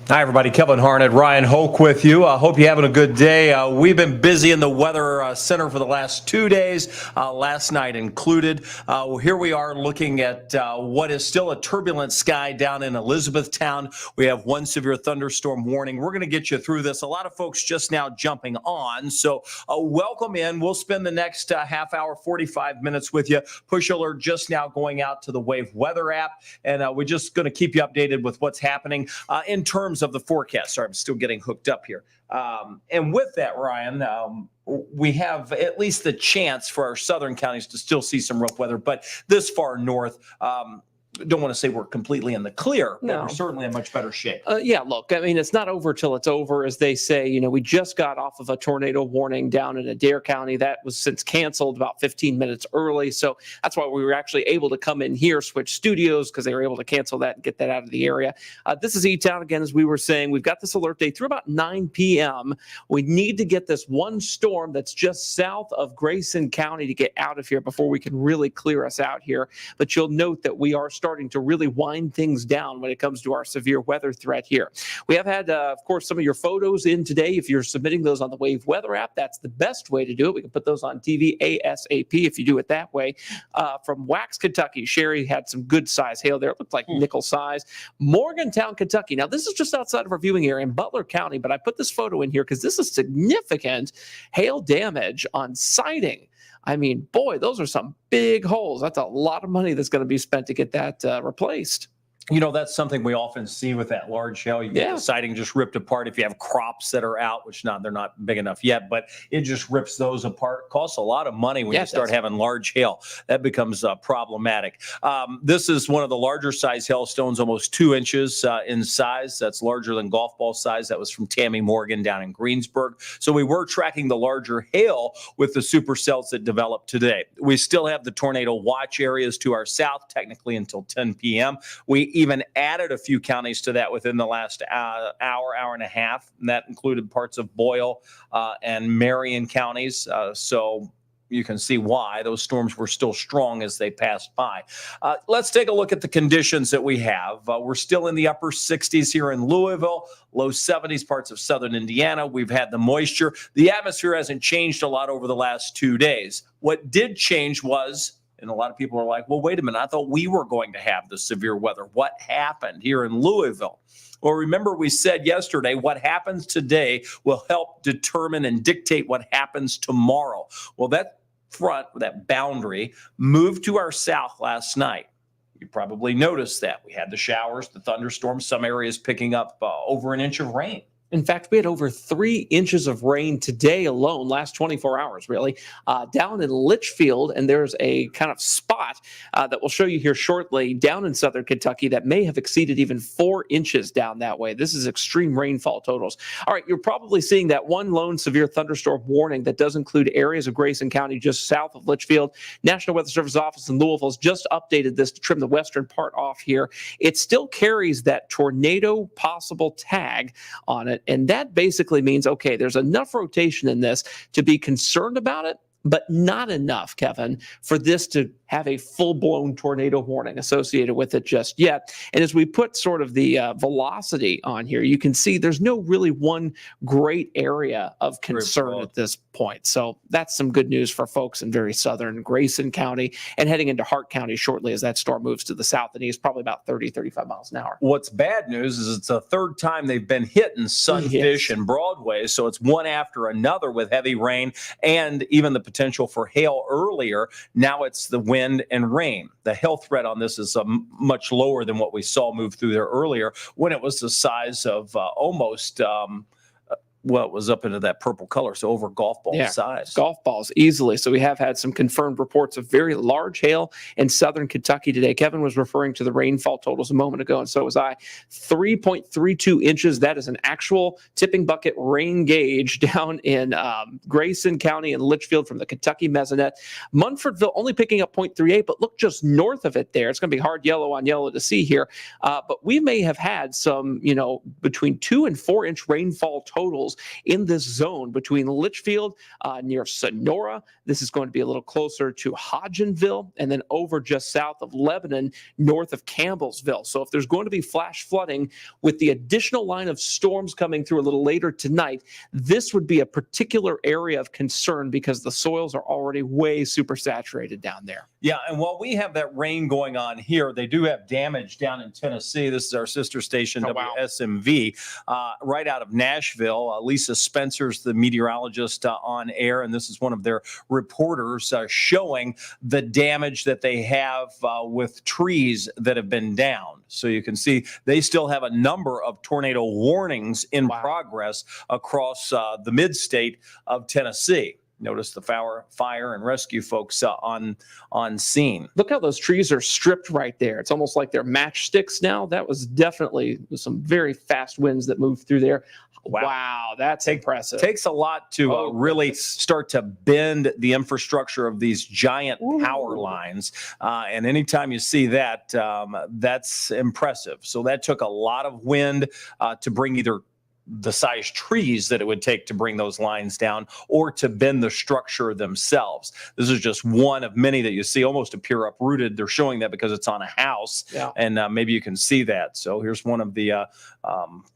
Hi, everybody. Kevin Harnett, Ryan Hoke with you. I hope you're having a good day. We've been busy in the Weather Center for the last 2 days, last night included. Here we are looking at what is still a turbulent sky down in Elizabethtown. We have one severe thunderstorm warning. We're going to get you through this. A lot of folks just now jumping on, so welcome in. We'll spend the next half hour, 45 minutes with you. Push alert just now going out to the Wave Weather app, and we're just going to keep you updated with what's happening in terms of the forecast. Sorry, I'm still getting hooked up here. And with that, Ryan, we have at least the chance for our southern counties to still see some rough weather, but this far north, don't want to say we're completely in the clear, but we're certainly in much better shape. Yeah, look, I mean, it's not over till it's over, as they say. You know, we just got off of a tornado warning down in Adair County. That was since canceled about 15 minutes early. So that's why we were actually able to come in here, switch studios, because they were able to cancel that and get that out of the area. This is E-Town again, as we were saying. We've got this alert day through about 9 p.m. We need to get this one storm that's just south of Grayson County to get out of here before we can really clear us out here. But you'll note that we are starting to really wind things down when it comes to our severe weather threat here. We have had, of course, some of your photos in today. If you're submitting those on the Wave Weather app, that's the best way to do it. We can put those on TV ASAP if you do it that way. From Wax, Kentucky, Sherry had some good size hail there. It looked like nickel size. Morgantown, Kentucky. Now, this is just outside of our viewing area in Butler County, but I put this photo in here because this is significant hail damage on siding. I mean, boy, those are some big holes. That's a lot of money that's going to be spent to get that replaced. You know, that's something we often see with that large hail. You get the siding just ripped apart. If you have crops that are out, which they're not big enough yet, but it just rips those apart. Costs a lot of money when you start having large hail. That becomes problematic. This is one of the larger size hailstones, almost 2 inches in size. That's larger than golf ball size. That was from Tammy Morgan down in Greensburg. So we were tracking the larger hail with the supercells that developed today. We still have the tornado watch areas to our south, technically until 10 p.m. We even added a few counties to that within the last hour and a half, and that included parts of Boyle and Marion counties. So you can see why those storms were still strong as they passed by. Let's take a look at the conditions that we have. We're still in the upper 60s here in Louisville, low 70s parts of southern Indiana. We've had the moisture. The atmosphere hasn't changed a lot over the last 2 days. What did change was, and a lot of people are like, well, wait a minute, I thought we were going to have the severe weather. What happened here in Louisville? Well, remember we said yesterday, what happens today will help determine and dictate what happens tomorrow. Well, that front, that boundary, moved to our south last night. You probably noticed that. We had the showers, the thunderstorms, some areas picking up over an inch of rain. In fact, we had over 3 inches of rain today alone, last 24 hours, really, down in Litchfield. And there's a kind of spot that we'll show you here shortly down in southern Kentucky that may have exceeded even 4 inches down that way. This is extreme rainfall totals. All right, you're probably seeing that one lone severe thunderstorm warning that does include areas of Grayson County just south of Litchfield. National Weather Service office in Louisville has just updated this to trim the western part off here. It still carries that tornado possible tag on it. And that basically means, okay, there's enough rotation in this to be concerned about it, but not enough, Kevin, for this to have a full-blown tornado warning associated with it just yet. And as we put sort of the velocity on here, you can see there's no really one great area of concern at this point. So that's some good news for folks in very southern Grayson County and heading into Har County shortly as that storm moves to the south and east, probably about 30, 35 miles an hour. What's bad news is it's the third time they've been hitting Sunfish and Broadway. So it's one after another with heavy rain and even the potential for hail earlier. Now it's the wind and rain. The hail threat on this is much lower than what we saw move through there earlier when it was the size of almost well, it was up into that purple color, so over golf ball size. Golf balls easily. So we have had some confirmed reports of very large hail in southern Kentucky today. Kevin was referring to the rainfall totals a moment ago, and so was I. 3.32 inches. That is an actual tipping bucket rain gauge down in Grayson County and Litchfield from the Kentucky Mesonet. Munfordville only picking up 0.38, but look just north of it there. It's going to be hard yellow on yellow to see here. But we may have had some, between 2 and 4 inch rainfall totals totals in this zone between Litchfield near Sonora. This is going to be a little closer to Hodgenville, and then over just south of Lebanon, north of Campbellsville. So if there's going to be flash flooding with the additional line of storms coming through a little later tonight, this would be a particular area of concern because the soils are already way super saturated down there. Yeah, and while we have that rain going on here, they do have damage down in Tennessee. This is our sister station, WSMV, right out of Nashville. Lisa Spencer's the meteorologist on air, and this is one of their reporters showing the damage that they have with trees that have been down. So you can see they still have a number of tornado warnings in progress across the mid-state of Tennessee. Notice the fire and rescue folks on scene. Look how those trees are stripped right there. It's almost like they're matchsticks now. That was definitely some very fast winds that moved through there. Wow, that's impressive. Takes a lot to really start to bend the infrastructure of these giant power lines. And anytime you see that, that's impressive. So that took a lot of wind to bring either the size trees that it would take to bring those lines down or to bend the structure themselves. This is just one of many that you see almost appear uprooted. They're showing that because it's on a house, and maybe you can see that. So here's one of the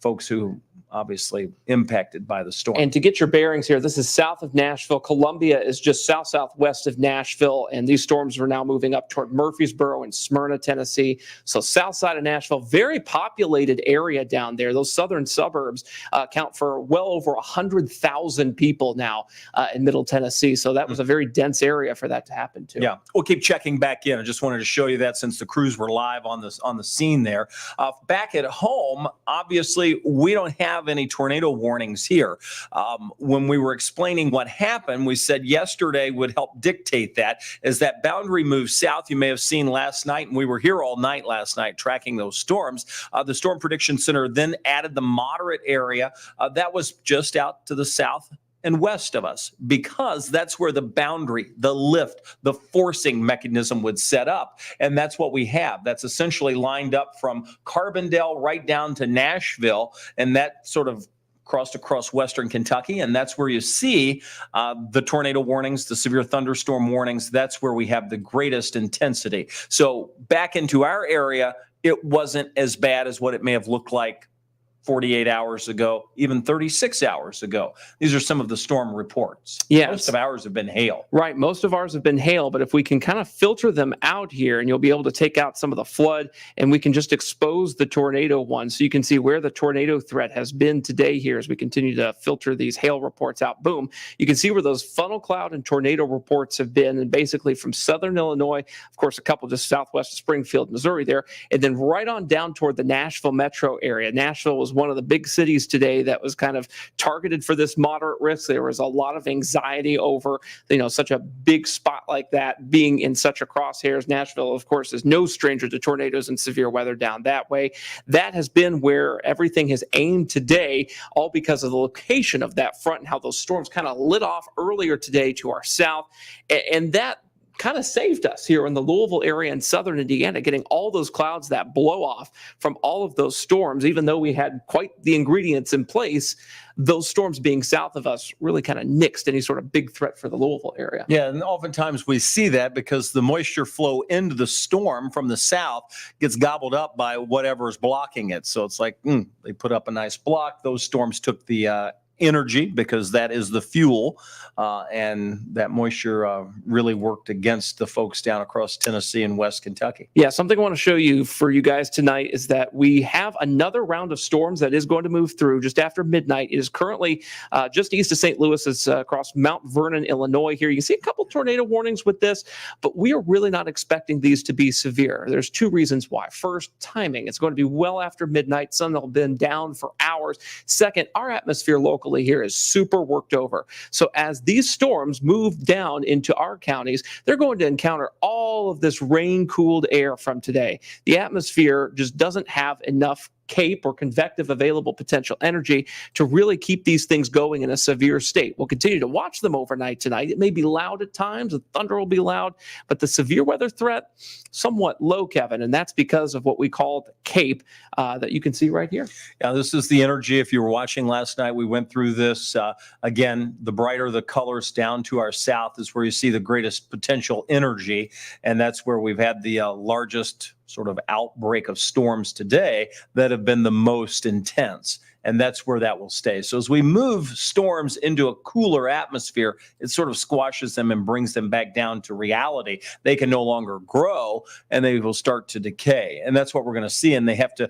folks who obviously impacted by the storm. And to get your bearings here, this is south of Nashville. Columbia is just southwest of Nashville, and these storms are now moving up toward Murfreesboro and Smyrna, Tennessee. So south side of Nashville, very populated area down there. Those southern suburbs account for well over 100,000 people now in Middle Tennessee. So that was a very dense area for that to happen too. Yeah, we'll keep checking back in. I just wanted to show you that since the crews were live on the scene there. Back at home, obviously, we don't have any tornado warnings here. When we were explaining what happened, we said yesterday would help dictate that. As that boundary moves south, you may have seen last night, and we were here all night last night tracking those storms. The Storm Prediction Center then added the moderate area. That was just out to the south and west of us, because that's where the boundary, the lift, the forcing mechanism would set up. And that's what we have. That's essentially lined up from Carbondale right down to Nashville. And that sort of crossed across western Kentucky. And that's where you see the tornado warnings, the severe thunderstorm warnings. That's where we have the greatest intensity. So back into our area, it wasn't as bad as what it may have looked like 48 hours ago, even 36 hours ago. These are some of the storm reports. Yes. Most of ours have been hail. Right. Most of ours have been hail, but if we can kind of filter them out here, and you'll be able to take out some of the flood, and we can just expose the tornado one. So you can see where the tornado threat has been today here as we continue to filter these hail reports out. Boom. You can see where those funnel cloud and tornado reports have been, and basically from southern Illinois, of course, a couple just southwest of Springfield, Missouri there, and then right on down toward the Nashville metro area. Nashville was one of the big cities today that was kind of targeted for this moderate risk. There was a lot of anxiety over, such a big spot like that being in such a crosshairs. Nashville, of course, is no stranger to tornadoes and severe weather down that way. That has been where everything has aimed today, all because of the location of that front and how those storms kind of lit off earlier today to our south. And that kind of saved us here in the Louisville area in southern Indiana, getting all those clouds, that blow off from all of those storms. Even though we had quite the ingredients in place, those storms being south of us really kind of nixed any sort of big threat for the Louisville area. Yeah, and oftentimes we see that because the moisture flow into the storm from the south gets gobbled up by whatever is blocking it. So it's like, they put up a nice block. Those storms took the energy, because that is the fuel, and that moisture really worked against the folks down across Tennessee and West Kentucky. Yeah, something I want to show you for you guys tonight is that we have another round of storms that is going to move through just after midnight. It is currently just east of St. Louis. It's across Mount Vernon, Illinois here. You can see a couple tornado warnings with this, but we are really not expecting these to be severe. There's two reasons why. First, timing. It's going to be well after midnight. Sun will have been down for hours. Second, our atmosphere locally here is super worked over. So as these storms move down into our counties, they're going to encounter all of this rain-cooled air from today. The atmosphere just doesn't have enough CAPE or convective available potential energy to really keep these things going in a severe state. We'll continue to watch them overnight tonight. It may be loud at times, the thunder will be loud, but the severe weather threat, somewhat low, Kevin, and that's because of what we call CAPE that you can see right here. Yeah, this is the energy. If you were watching last night, we went through this. Again, the brighter the colors down to our south is where you see the greatest potential energy, and that's where we've had the largest sort of outbreak of storms today that have been the most intense. And that's where that will stay. So as we move storms into a cooler atmosphere, it sort of squashes them and brings them back down to reality. They can no longer grow and they will start to decay. And that's what we're going to see. And they have to,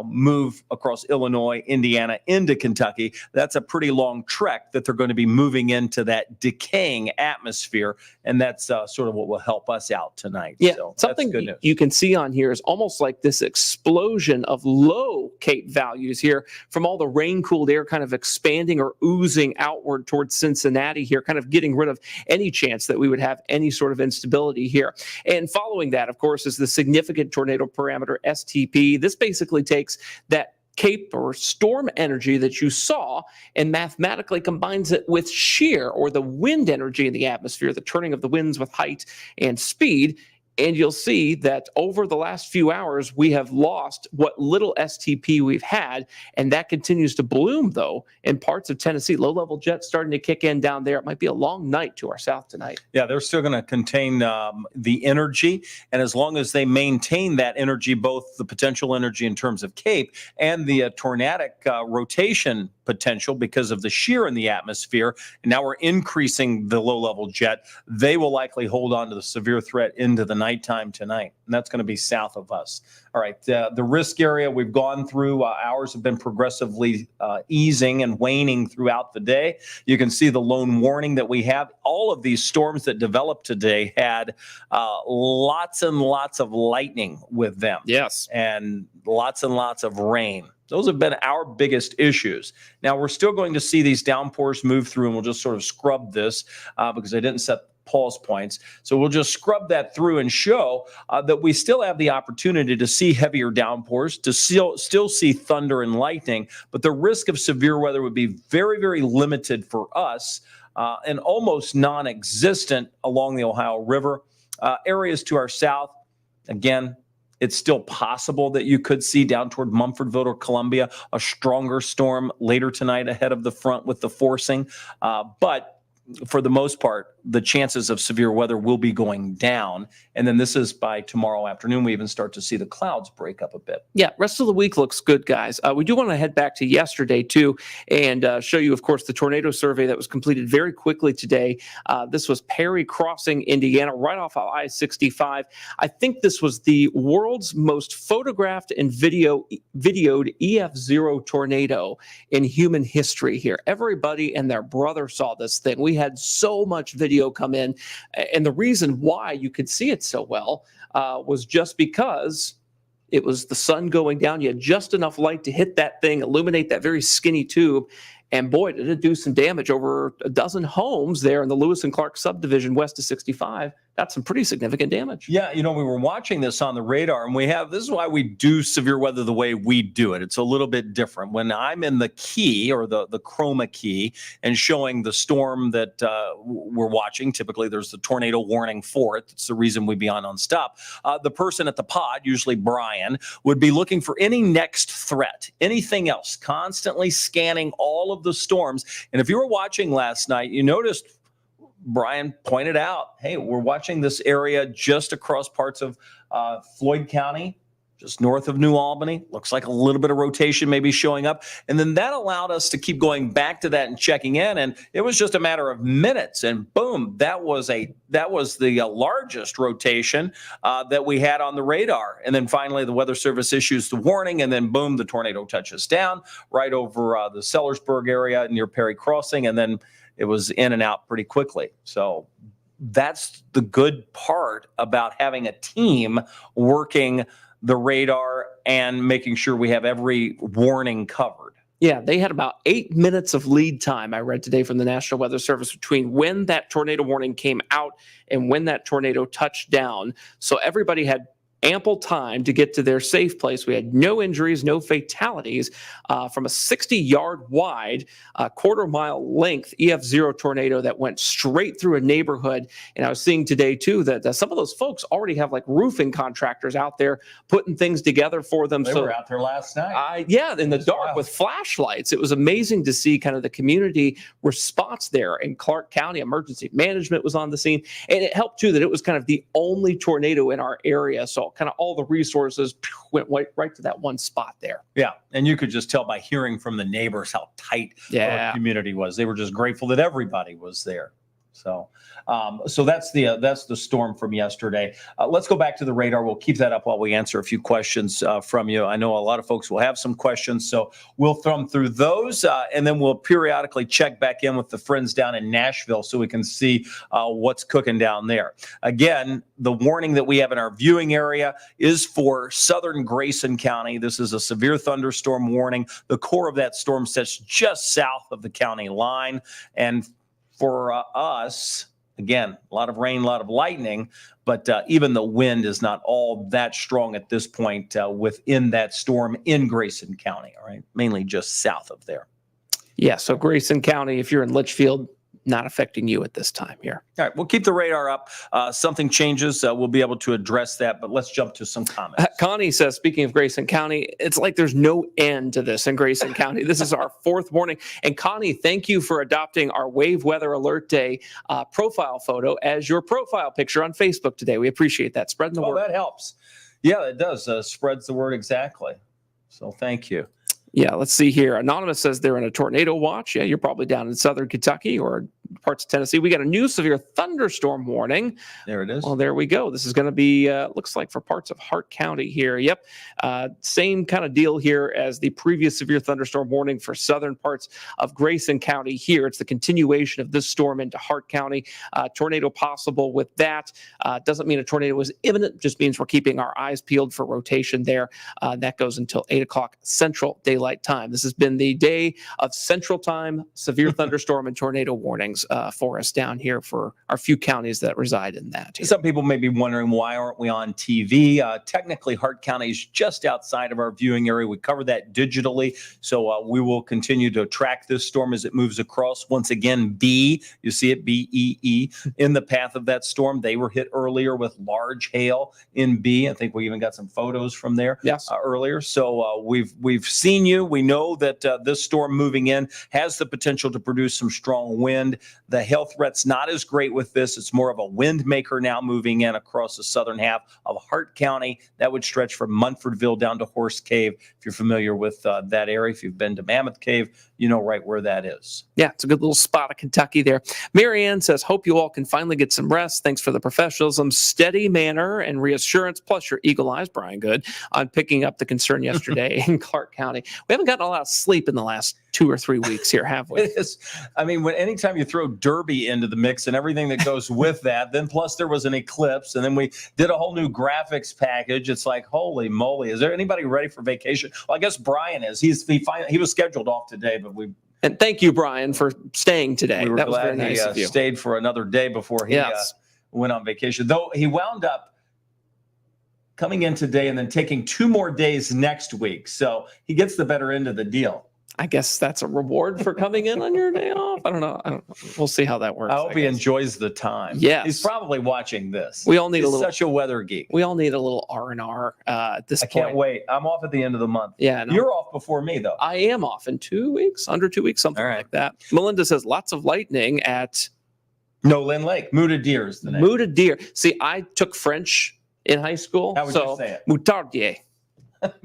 move across Illinois, Indiana, into Kentucky. That's a pretty long trek that they're going to be moving into that decaying atmosphere. And that's sort of what will help us out tonight. Yeah, so something that's good news. You can see on here is almost like this explosion of low CAPE values here from all the rain-cooled air kind of expanding or oozing outward towards Cincinnati here, kind of getting rid of any chance that we would have any sort of instability here. And following that, of course, is the significant tornado parameter, STP. This basically takes that CAPE or storm energy that you saw and mathematically combines it with shear or the wind energy in the atmosphere, the turning of the winds with height and speed. And you'll see that over the last few hours, we have lost what little STP we've had. And that continues to bloom, though, in parts of Tennessee. Low-level jets starting to kick in down there. It might be a long night to our south tonight. Yeah, they're still going to contain the energy. And as long as they maintain that energy, both the potential energy in terms of CAPE and the tornadic rotation potential because of the shear in the atmosphere, and now we're increasing the low-level jet, they will likely hold on to the severe threat into the nighttime tonight, and that's going to be south of us. All right, the risk area we've gone through, hours have been progressively easing and waning throughout the day. You can see the lone warning that we have. All of these storms that developed today had lots and lots of lightning with them. Yes. And lots of rain. Those have been our biggest issues. Now, we're still going to see these downpours move through, and we'll just sort of scrub this because I didn't set pulse points. So we'll just scrub that through and show that we still have the opportunity to see heavier downpours, to still see thunder and lightning, but the risk of severe weather would be very, very limited for us and almost non-existent along the Ohio River. Areas to our south, again, it's still possible that you could see down toward Mumfordville or Columbia a stronger storm later tonight ahead of the front with the forcing. But for the most part, the chances of severe weather will be going down. And then this is by tomorrow afternoon, we even start to see the clouds break up a bit. Yeah, rest of the week looks good, guys. We do want to head back to yesterday, too, and show you, of course, the tornado survey that was completed very quickly today. This was Perry Crossing, Indiana, right off of I-65. I think this was the world's most photographed and videoed EF0 tornado in human history here. Everybody and their brother saw this thing. We had so much video come in, and the reason why you could see it so well was just because it was the sun going down. You had just enough light to hit that thing, illuminate that very skinny tube, and boy, did it do some damage. Over a dozen homes there in the Lewis and Clark subdivision west of 65. That's some pretty significant damage. Yeah, we were watching this on the radar, and this is why we do severe weather the way we do it. It's a little bit different. When I'm in the key or the chroma key and showing the storm that we're watching, typically there's the tornado warning for it. It's the reason we be on stop. The person at the pod, usually Brian, would be looking for any next threat, anything else, constantly scanning all of the storms. And if you were watching last night, you noticed Brian pointed out, hey, we're watching this area just across parts of Floyd County, just north of New Albany. Looks like a little bit of rotation maybe showing up. And then that allowed us to keep going back to that and checking in. And it was just a matter of minutes. And boom, that was the largest rotation that we had on the radar. And then finally, the Weather Service issues the warning. And then boom, the tornado touches down right over the Sellersburg area near Perry Crossing. And then it was in and out pretty quickly. So that's the good part about having a team working the radar and making sure we have every warning covered. Yeah, they had about 8 minutes of lead time, I read today from the National Weather Service, between when that tornado warning came out and when that tornado touched down. So everybody had ample time to get to their safe place. We had no injuries, no fatalities from a 60-yard wide, quarter-mile length EF0 tornado that went straight through a neighborhood. And I was seeing today, too, that some of those folks already have like roofing contractors out there putting things together for them. They were out there last night. Yeah, in the dark with flashlights. It was amazing to see kind of the community response there. And Clark County Emergency Management was on the scene. And it helped, too, that it was kind of the only tornado in our area. So kind of all the resources went right to that one spot there. Yeah, and you could just tell by hearing from the neighbors how tight our community was. They were just grateful that everybody was there. So, so that's the storm from yesterday. Let's go back to the radar. We'll keep that up while we answer a few questions from you. I know a lot of folks will have some questions, so we'll thumb through those, and then we'll periodically check back in with the friends down in Nashville so we can see what's cooking down there. Again, the warning that we have in our viewing area is for southern Grayson County. This is a severe thunderstorm warning. The core of that storm sits just south of the county line, and for us, again, a lot of rain, a lot of lightning, but even the wind is not all that strong at this point within that storm in Grayson County, all right? Mainly just south of there. Yeah, so Grayson County, if you're in Litchfield, not affecting you at this time here. All right, we'll keep the radar up. Something changes, we'll be able to address that, but let's jump to some comments. Connie says, speaking of Grayson County, it's like there's no end to this in Grayson County. This is our fourth warning. And Connie, thank you for adopting our Wave Weather Alert Day profile photo as your profile picture on Facebook today. We appreciate that. Spreading the word. That helps. Yeah, it does. Spreads the word exactly. So thank you. Yeah, let's see here. Anonymous says they're in a tornado watch. Yeah, you're probably down in southern Kentucky or parts of Tennessee. We got a new severe thunderstorm warning. There it is. Well, there we go. This is going to be, looks like for parts of Har County here. Yep. Same kind of deal here as the previous severe thunderstorm warning for southern parts of Grayson County here. It's the continuation of this storm into Har County. Tornado possible with that. Doesn't mean a tornado is imminent. Just means we're keeping our eyes peeled for rotation there. That goes until 8 o'clock Central Daylight Time. This has been the day of Central Time severe thunderstorm and tornado warnings for us down here for our few counties that reside in that. Here. Some people may be wondering, why aren't we on TV? Technically, Har County is just outside of our viewing area. We cover that digitally, so we will continue to track this storm as it moves across. Once again, B, you see it, B-E-E, in the path of that storm. They were hit earlier with large hail in B. I think we even got some photos from there earlier. So we've seen you. We know that this storm moving in has the potential to produce some strong wind. The health threat's not as great with this. It's more of a wind maker now moving in across the southern half of Hart County. That would stretch from Munfordville down to Horse Cave. If you're familiar with that area, if you've been to Mammoth Cave, you know right where that is. Yeah, it's a good little spot of Kentucky there. Marianne says, hope you all can finally get some rest. Thanks for the professionalism, steady manner, and reassurance, plus your eagle eyes, Brian Good, on picking up the concern yesterday in Clark County. We haven't gotten a lot of sleep in the last 2 or 3 weeks here, have we? It is. I mean, anytime you throw Derby into the mix and everything that goes with that, then plus there was an eclipse, and then we did a whole new graphics package. It's like, holy moly, is there anybody ready for vacation? Well, I guess Brian is. He was scheduled off today, but and thank you, Brian, for staying today. We were that was glad very nice of you. Stayed for another day before he went on vacation. Though he wound up coming in today and then taking 2 more days next week. So he gets the better end of the deal. I guess that's a reward for coming in on your day off. I don't know. We'll see how that works. I hope he enjoys the time. Yes. He's probably watching this. We all need He's such a weather geek. We all need a little R&R at this point. I can't wait. I'm off at the end of the month. Yeah. No. You're off before me, though. I am off in 2 weeks, under 2 weeks, something like that. Melinda says lots of lightning at Nolan Lake. Muta Deer is the name. Muta Deer. See, I took French in high school. How would you say it? Moutardier.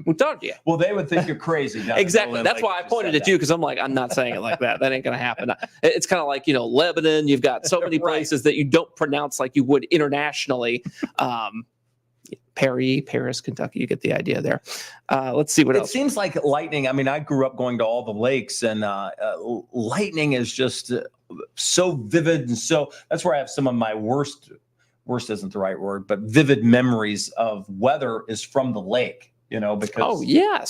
Moutardier. Well, they would think you're crazy. Exactly. That's why I pointed at you, because I'm like, I'm not saying it like that. That ain't going to happen. It's kind of like, Lebanon. You've got so many places that you don't pronounce like you would internationally. Paris, Kentucky. You get the idea there. Let's see what else. It seems like lightning. I mean, I grew up going to all the lakes, and lightning is just so vivid. And so that's where I have some of my worst isn't the right word, but vivid memories of weather is from the lake.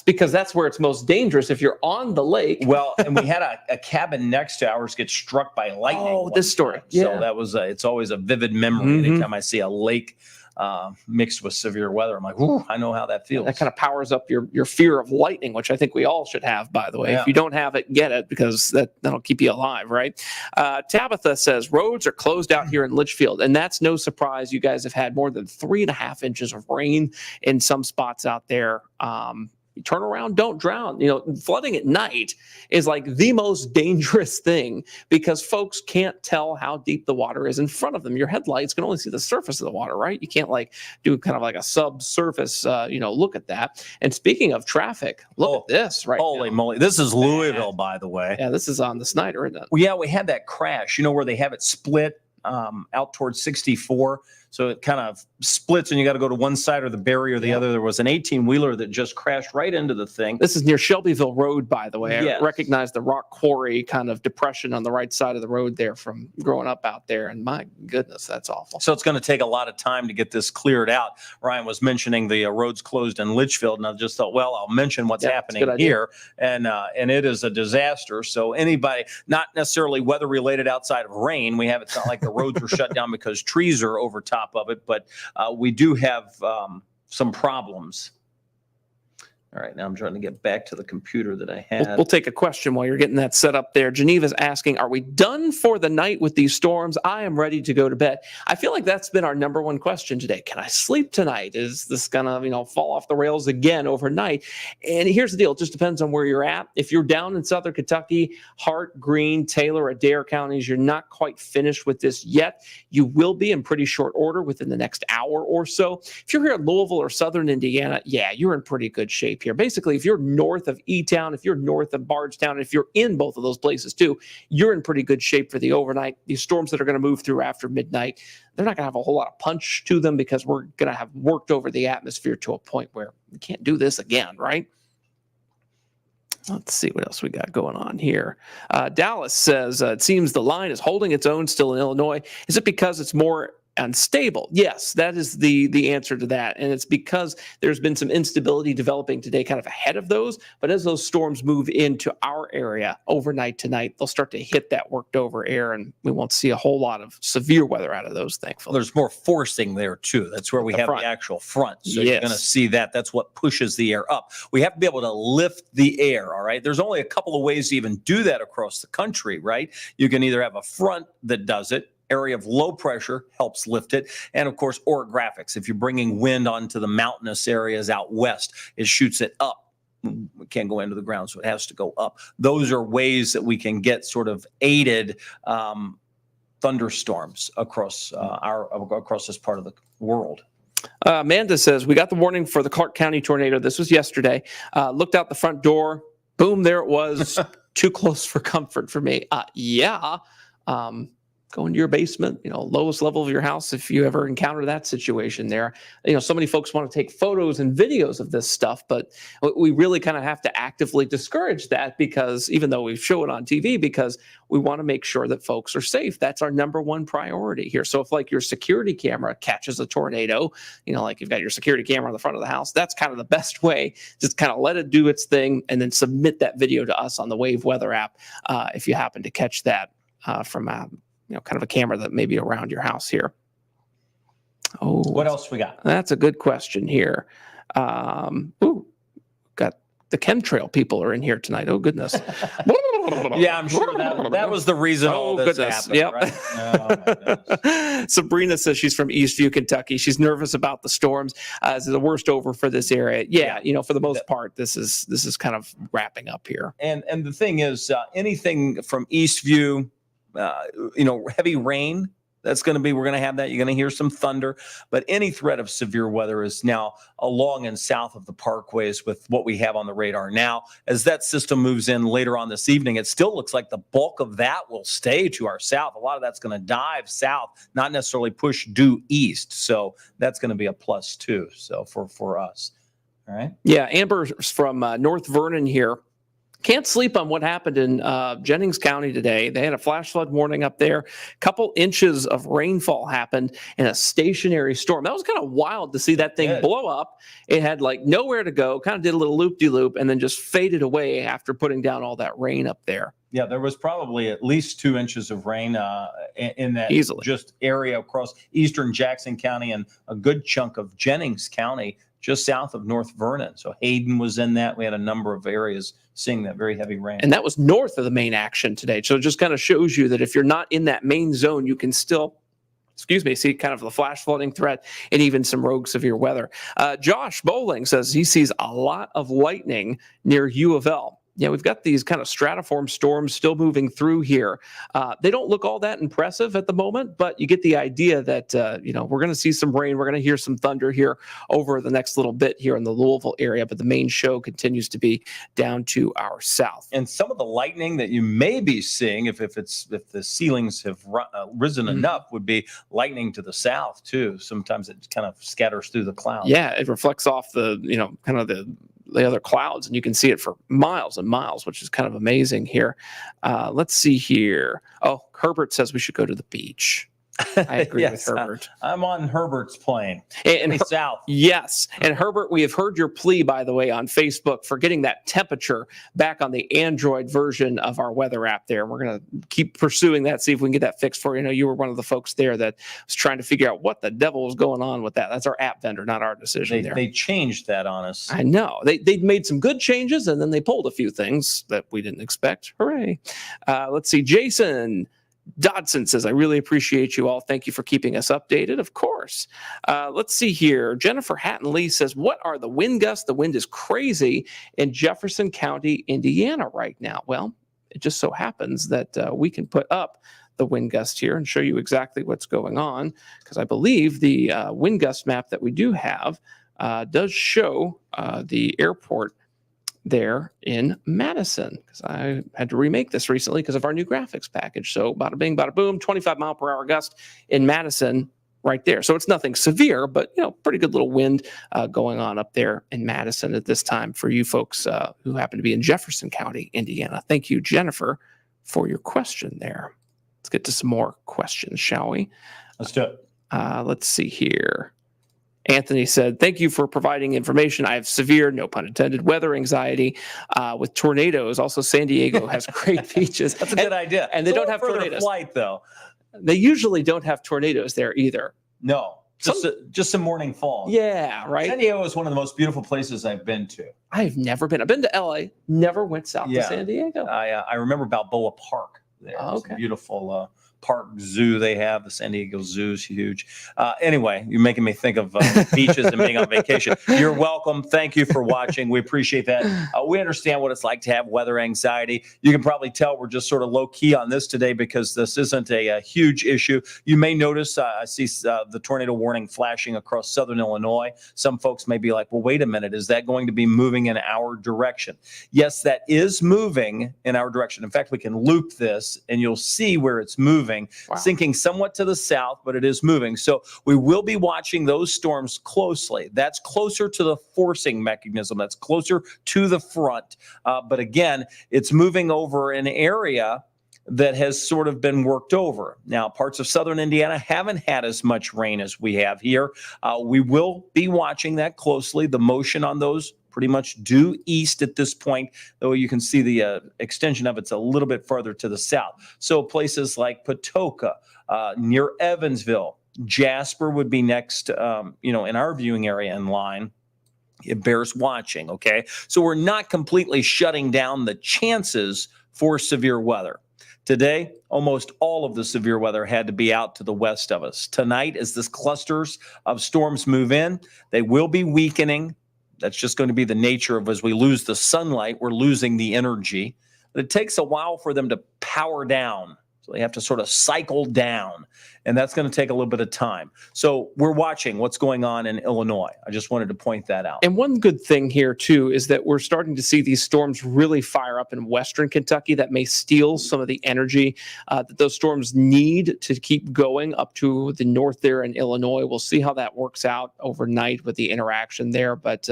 Because that's where it's most dangerous if you're on the lake. Well, and we had a cabin next to ours get struck by lightning. Oh, this story. So that was it's always a vivid memory anytime I see a lake mixed with severe weather. I'm like, ooh, I know how that feels. That kind of powers up your fear of lightning, which I think we all should have, by the way. Yeah. If you don't have it, get it, because that'll keep you alive, right? Tabitha says, roads are closed out here in Litchfield, and that's no surprise. You guys have had more than 3.5 inches of rain in some spots out there. Turn around, don't drown. Flooding at night is like the most dangerous thing because folks can't tell how deep the water is in front of them. Your headlights can only see the surface of the water, right? You can't do kind of like a subsurface, look at that. And speaking of traffic, look at this right Holy now. moly. This is Louisville, by the way. Yeah, this is on the Snyder, isn't it? Well, yeah, we had that crash, where they have it split out towards 64. So it kind of splits and you got to go to one side or the barrier or the other. There was an 18-wheeler that just crashed right into the thing. This is near Shelbyville Road, by the way. Yes. I recognize the rock quarry kind of depression on the right side of the road there from growing up out there. And my goodness, that's awful. So it's going to take a lot of time to get this cleared out. Ryan was mentioning the roads closed in Litchfield, and I just thought, well, I'll mention what's happening here. And it is a disaster. So anybody, not necessarily weather related outside of rain, it's not like the roads were shut down because trees are over top of it, but we do have some problems. All right, now I'm trying to get back to the computer that I had. We'll take a question while you're getting that set up there. Geneva's asking, are we done for the night with these storms? I am ready to go to bed. I feel like that's been our number one question today. Can I sleep tonight? Is this going to, fall off the rails again overnight? And here's the deal. It just depends on where you're at. If you're down in Southern Kentucky, Hart, Greene, Taylor, Adair counties, you're not quite finished with this yet. You will be in pretty short order within the next hour or so. If you're here in Louisville or Southern Indiana, you're in pretty good shape here. Basically, if you're north of E-Town, if you're north of Bardstown, if you're in both of those places too, you're in pretty good shape for the overnight. These storms that are going to move through after midnight, they're not going to have a whole lot of punch to them because we're going to have worked over the atmosphere to a point where we can't do this again, right? Let's see what else we got going on here. Dallas says, it seems the line is holding its own still in Illinois. Is it because it's more unstable? Yes, that is the answer to that. And it's because there's been some instability developing today kind of ahead of those. But as those storms move into our area overnight tonight, they'll start to hit that worked over air and we won't see a whole lot of severe weather out of those, thankfully. Well, there's more forcing there too. That's where we have the actual front. So you're going to see that. That's what pushes the air up. We have to be able to lift the air, all right? There's only a couple of ways to even do that across the country, right? You can either have a front that does it, area of low pressure helps lift it. And of course, orographics. If you're bringing wind onto the mountainous areas out west, it shoots it up. It can't go into the ground, so it has to go up. Those are ways that we can get sort of aided thunderstorms across across this part of the world. Amanda says, we got the warning for the Clark County tornado. This was yesterday. Looked out the front door. Boom, there it was. Too close for comfort for me. Go into your basement, lowest level of your house if you ever encounter that situation there. So many folks want to take photos and videos of this stuff, but we really kind of have to actively discourage that because even though we show it on TV, because we want to make sure that folks are safe. That's our number one priority here. So if like your security camera catches a tornado, like you've got your security camera on the front of the house, that's kind of the best way. Just kind of let it do its thing and then submit that video to us on the Wave Weather app if you happen to catch that from kind of a camera that may be around your house here. Oh, what else we got? That's a good question here. Got the chemtrail people are in here tonight. Oh, goodness. Yeah, I'm sure that was the reason all this happened. Yep. Right? Oh, my goodness. Sabrina says she's from Eastview, Kentucky. She's nervous about the storms. Is the worst over for this area? Yeah, for the most part, this is kind of wrapping up here. And the thing is, anything from Eastview, heavy rain, we're going to have that. You're going to hear some thunder, but any threat of severe weather is now along and south of the parkways with what we have on the radar now. As that system moves in later on this evening, it still looks like the bulk of that will stay to our south. A lot of that's going to dive south, not necessarily push due east. So that's going to be a plus too. So for us. All right. Yeah. Amber's from North Vernon here. Can't sleep on what happened in Jennings County today. They had a flash flood warning up there. A couple inches of rainfall happened in a stationary storm. That was kind of wild to see that thing blow up. It had like nowhere to go, kind of did a little loop-de-loop, and then just faded away after putting down all that rain up there. Yeah, there was probably at least 2 inches of rain in that just area across eastern Jackson County and a good chunk of Jennings County, just south of North Vernon. So Hayden was in that. We had a number of areas seeing that very heavy rain. And that was north of the main action today. So it just kind of shows you that if you're not in that main zone, you can still, see kind of the flash flooding threat and even some rogue severe weather. Josh Bowling says he sees a lot of lightning near U of L. Yeah, we've got these kind of stratiform storms still moving through here. They don't look all that impressive at the moment, but you get the idea that, we're going to see some rain. We're going to hear some thunder here over the next little bit here in the Louisville area, but the main show continues to be down to our south. And some of the lightning that you may be seeing, if the ceilings have risen enough, would be lightning to the south too. Sometimes it kind of scatters through the clouds. Yeah, it reflects off the, kind of the other clouds, and you can see it for miles and miles, which is kind of amazing here. Let's see here. Oh, Herbert says we should go to the beach. I agree with Herbert. I'm on Herbert's plane. And south. Yes. And Herbert, we have heard your plea, by the way, on Facebook for getting that temperature back on the Android version of our weather app there. We're going to keep pursuing that, see if we can get that fixed for you. I know you were one of the folks there that was trying to figure out what the devil was going on with that. That's our app vendor, not our decision there. They changed that on us. I know. They made some good changes, and then they pulled a few things that we didn't expect. Hooray. Let's see. Jason Dodson says, I really appreciate you all. Thank you for keeping us updated. Of course. Let's see here. Jennifer Hatton Lee says, what are the wind gusts? The wind is crazy in Jefferson County, Indiana right now. Well, it just so happens that we can put up the wind gust here and show you exactly what's going on, because I believe the wind gust map that we do have does show the airport there in Madison, because I had to remake this recently because of our new graphics package. So bada bing, bada boom, 25 mile per hour gust in Madison right there. So it's nothing severe, but pretty good little wind going on up there in Madison at this time for you folks who happen to be in Jefferson County, Indiana. Thank you, Jennifer, for your question there. Let's get to some more questions, shall we? Let's do it. Let's see here. Anthony said, thank you for providing information. I have severe, no pun intended, weather anxiety with tornadoes. Also, San Diego has great beaches. That's a good idea. And they don't have tornadoes. Flight, though. They usually don't have tornadoes there either. No, just some morning fall. Yeah, right. San Diego is one of the most beautiful places I've been to. I've never been. I've been to LA, never went south to San Diego. I remember Balboa Park there. Oh, okay. It's a beautiful park zoo they have. The San Diego Zoo is huge. Anyway, you're making me think of beaches and being on vacation. You're welcome. Thank you for watching. We appreciate that. We understand what it's like to have weather anxiety. You can probably tell we're just sort of low key on this today because this isn't a huge issue. You may notice I see the tornado warning flashing across southern Illinois. Some folks may be like, well, wait a minute. Is that going to be moving in our direction? Yes, that is moving in our direction. In fact, we can loop this and you'll see where it's moving. Wow. Sinking somewhat to the south, but it is moving. So we will be watching those storms closely. That's closer to the forcing mechanism. That's closer to the front. But again, it's moving over an area that has sort of been worked over. Now, parts of southern Indiana haven't had as much rain as we have here. We will be watching that closely. The motion on those pretty much due east at this point, though you can see the extension of it's a little bit further to the south. So places like Patoka, near Evansville, Jasper would be next, in our viewing area in line. It bears watching, okay? So we're not completely shutting down the chances for severe weather. Today, almost all of the severe weather had to be out to the west of us. Tonight, as this clusters of storms move in, they will be weakening. That's just going to be the nature of as we lose the sunlight, we're losing the energy. But it takes a while for them to power down. So they have to sort of cycle down. and that's going to take a little bit of time. So we're watching what's going on in Illinois. I just wanted to point that out. And one good thing here, too, is that we're starting to see these storms really fire up in western Kentucky that may steal some of the energy that those storms need to keep going up to the north there in Illinois. We'll see how that works out overnight with the interaction there. But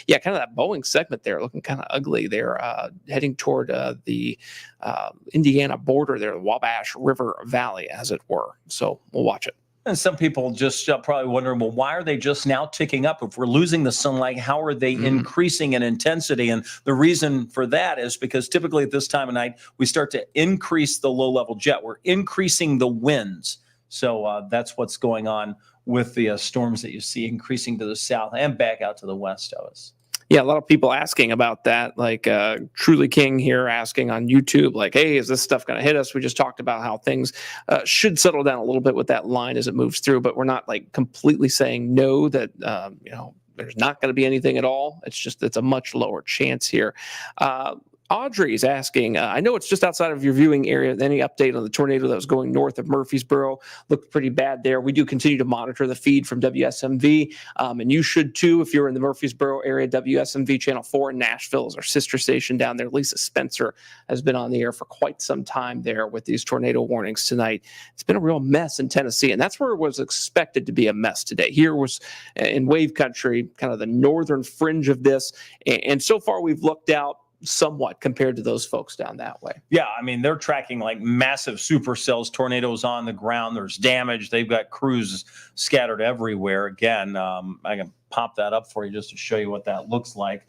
yeah, kind of that Boeing segment there looking kind of ugly there, heading toward the Indiana border there, the Wabash River Valley, as it were. So we'll watch it. And some people just probably wondering, well, why are they just now ticking up? If we're losing the sunlight, how are they increasing in intensity? And the reason for that is because typically at this time of night, we start to increase the low-level jet. We're increasing the winds. So that's what's going on with the storms that you see increasing to the south and back out to the west of us. Yeah, a lot of people asking about that, like Truly King here asking on YouTube, like, hey, is this stuff going to hit us? We just talked about how things should settle down a little bit with that line as it moves through, but we're not like completely saying no, that, there's not going to be anything at all. It's just, it's a much lower chance here. Audrey's asking, I know it's just outside of your viewing area. Any update on the tornado that was going north of Murfreesboro? Looked pretty bad there. We do continue to monitor the feed from WSMV, and you should too if you're in the Murfreesboro area. WSMV Channel 4 in Nashville is our sister station down there. Lisa Spencer has been on the air for quite some time there with these tornado warnings tonight. It's been a real mess in Tennessee, and that's where it was expected to be a mess today. Here was in Wave Country, kind of the northern fringe of this, and so far we've looked out somewhat compared to those folks down that way. Yeah, I mean, they're tracking like massive supercells, tornadoes on the ground. There's damage. They've got crews scattered everywhere. Again, I can pop that up for you just to show you what that looks like.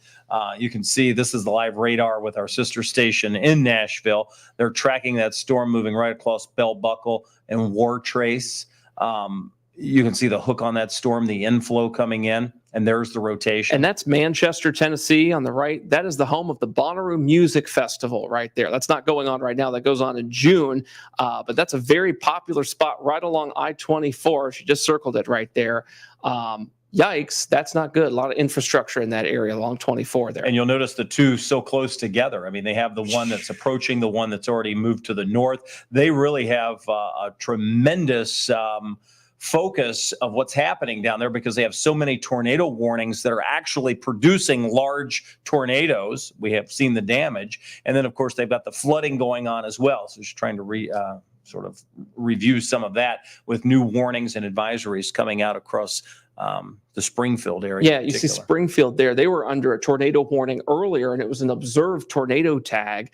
You can see this is the live radar with our sister station in Nashville. They're tracking that storm moving right across Bell Buckle and War Trace. You can see the hook on that storm, the inflow coming in, and there's the rotation. And that's Manchester, Tennessee on the right. That is the home of the Bonnaroo Music Festival right there. That's not going on right now. That goes on in June, but that's a very popular spot right along I-24. She just circled it right there. Yikes, that's not good. A lot of infrastructure in that area along 24 there. And you'll notice the two so close together. I mean, they have the one that's approaching, the one that's already moved to the north. They really have a tremendous focus of what's happening down there because they have so many tornado warnings that are actually producing large tornadoes. We have seen the damage. And then, of course, they've got the flooding going on as well. So she's trying to sort of review some of that with new warnings and advisories coming out across the Springfield area. Yeah, you see Springfield there. They were under a tornado warning earlier, and it was an observed tornado tag.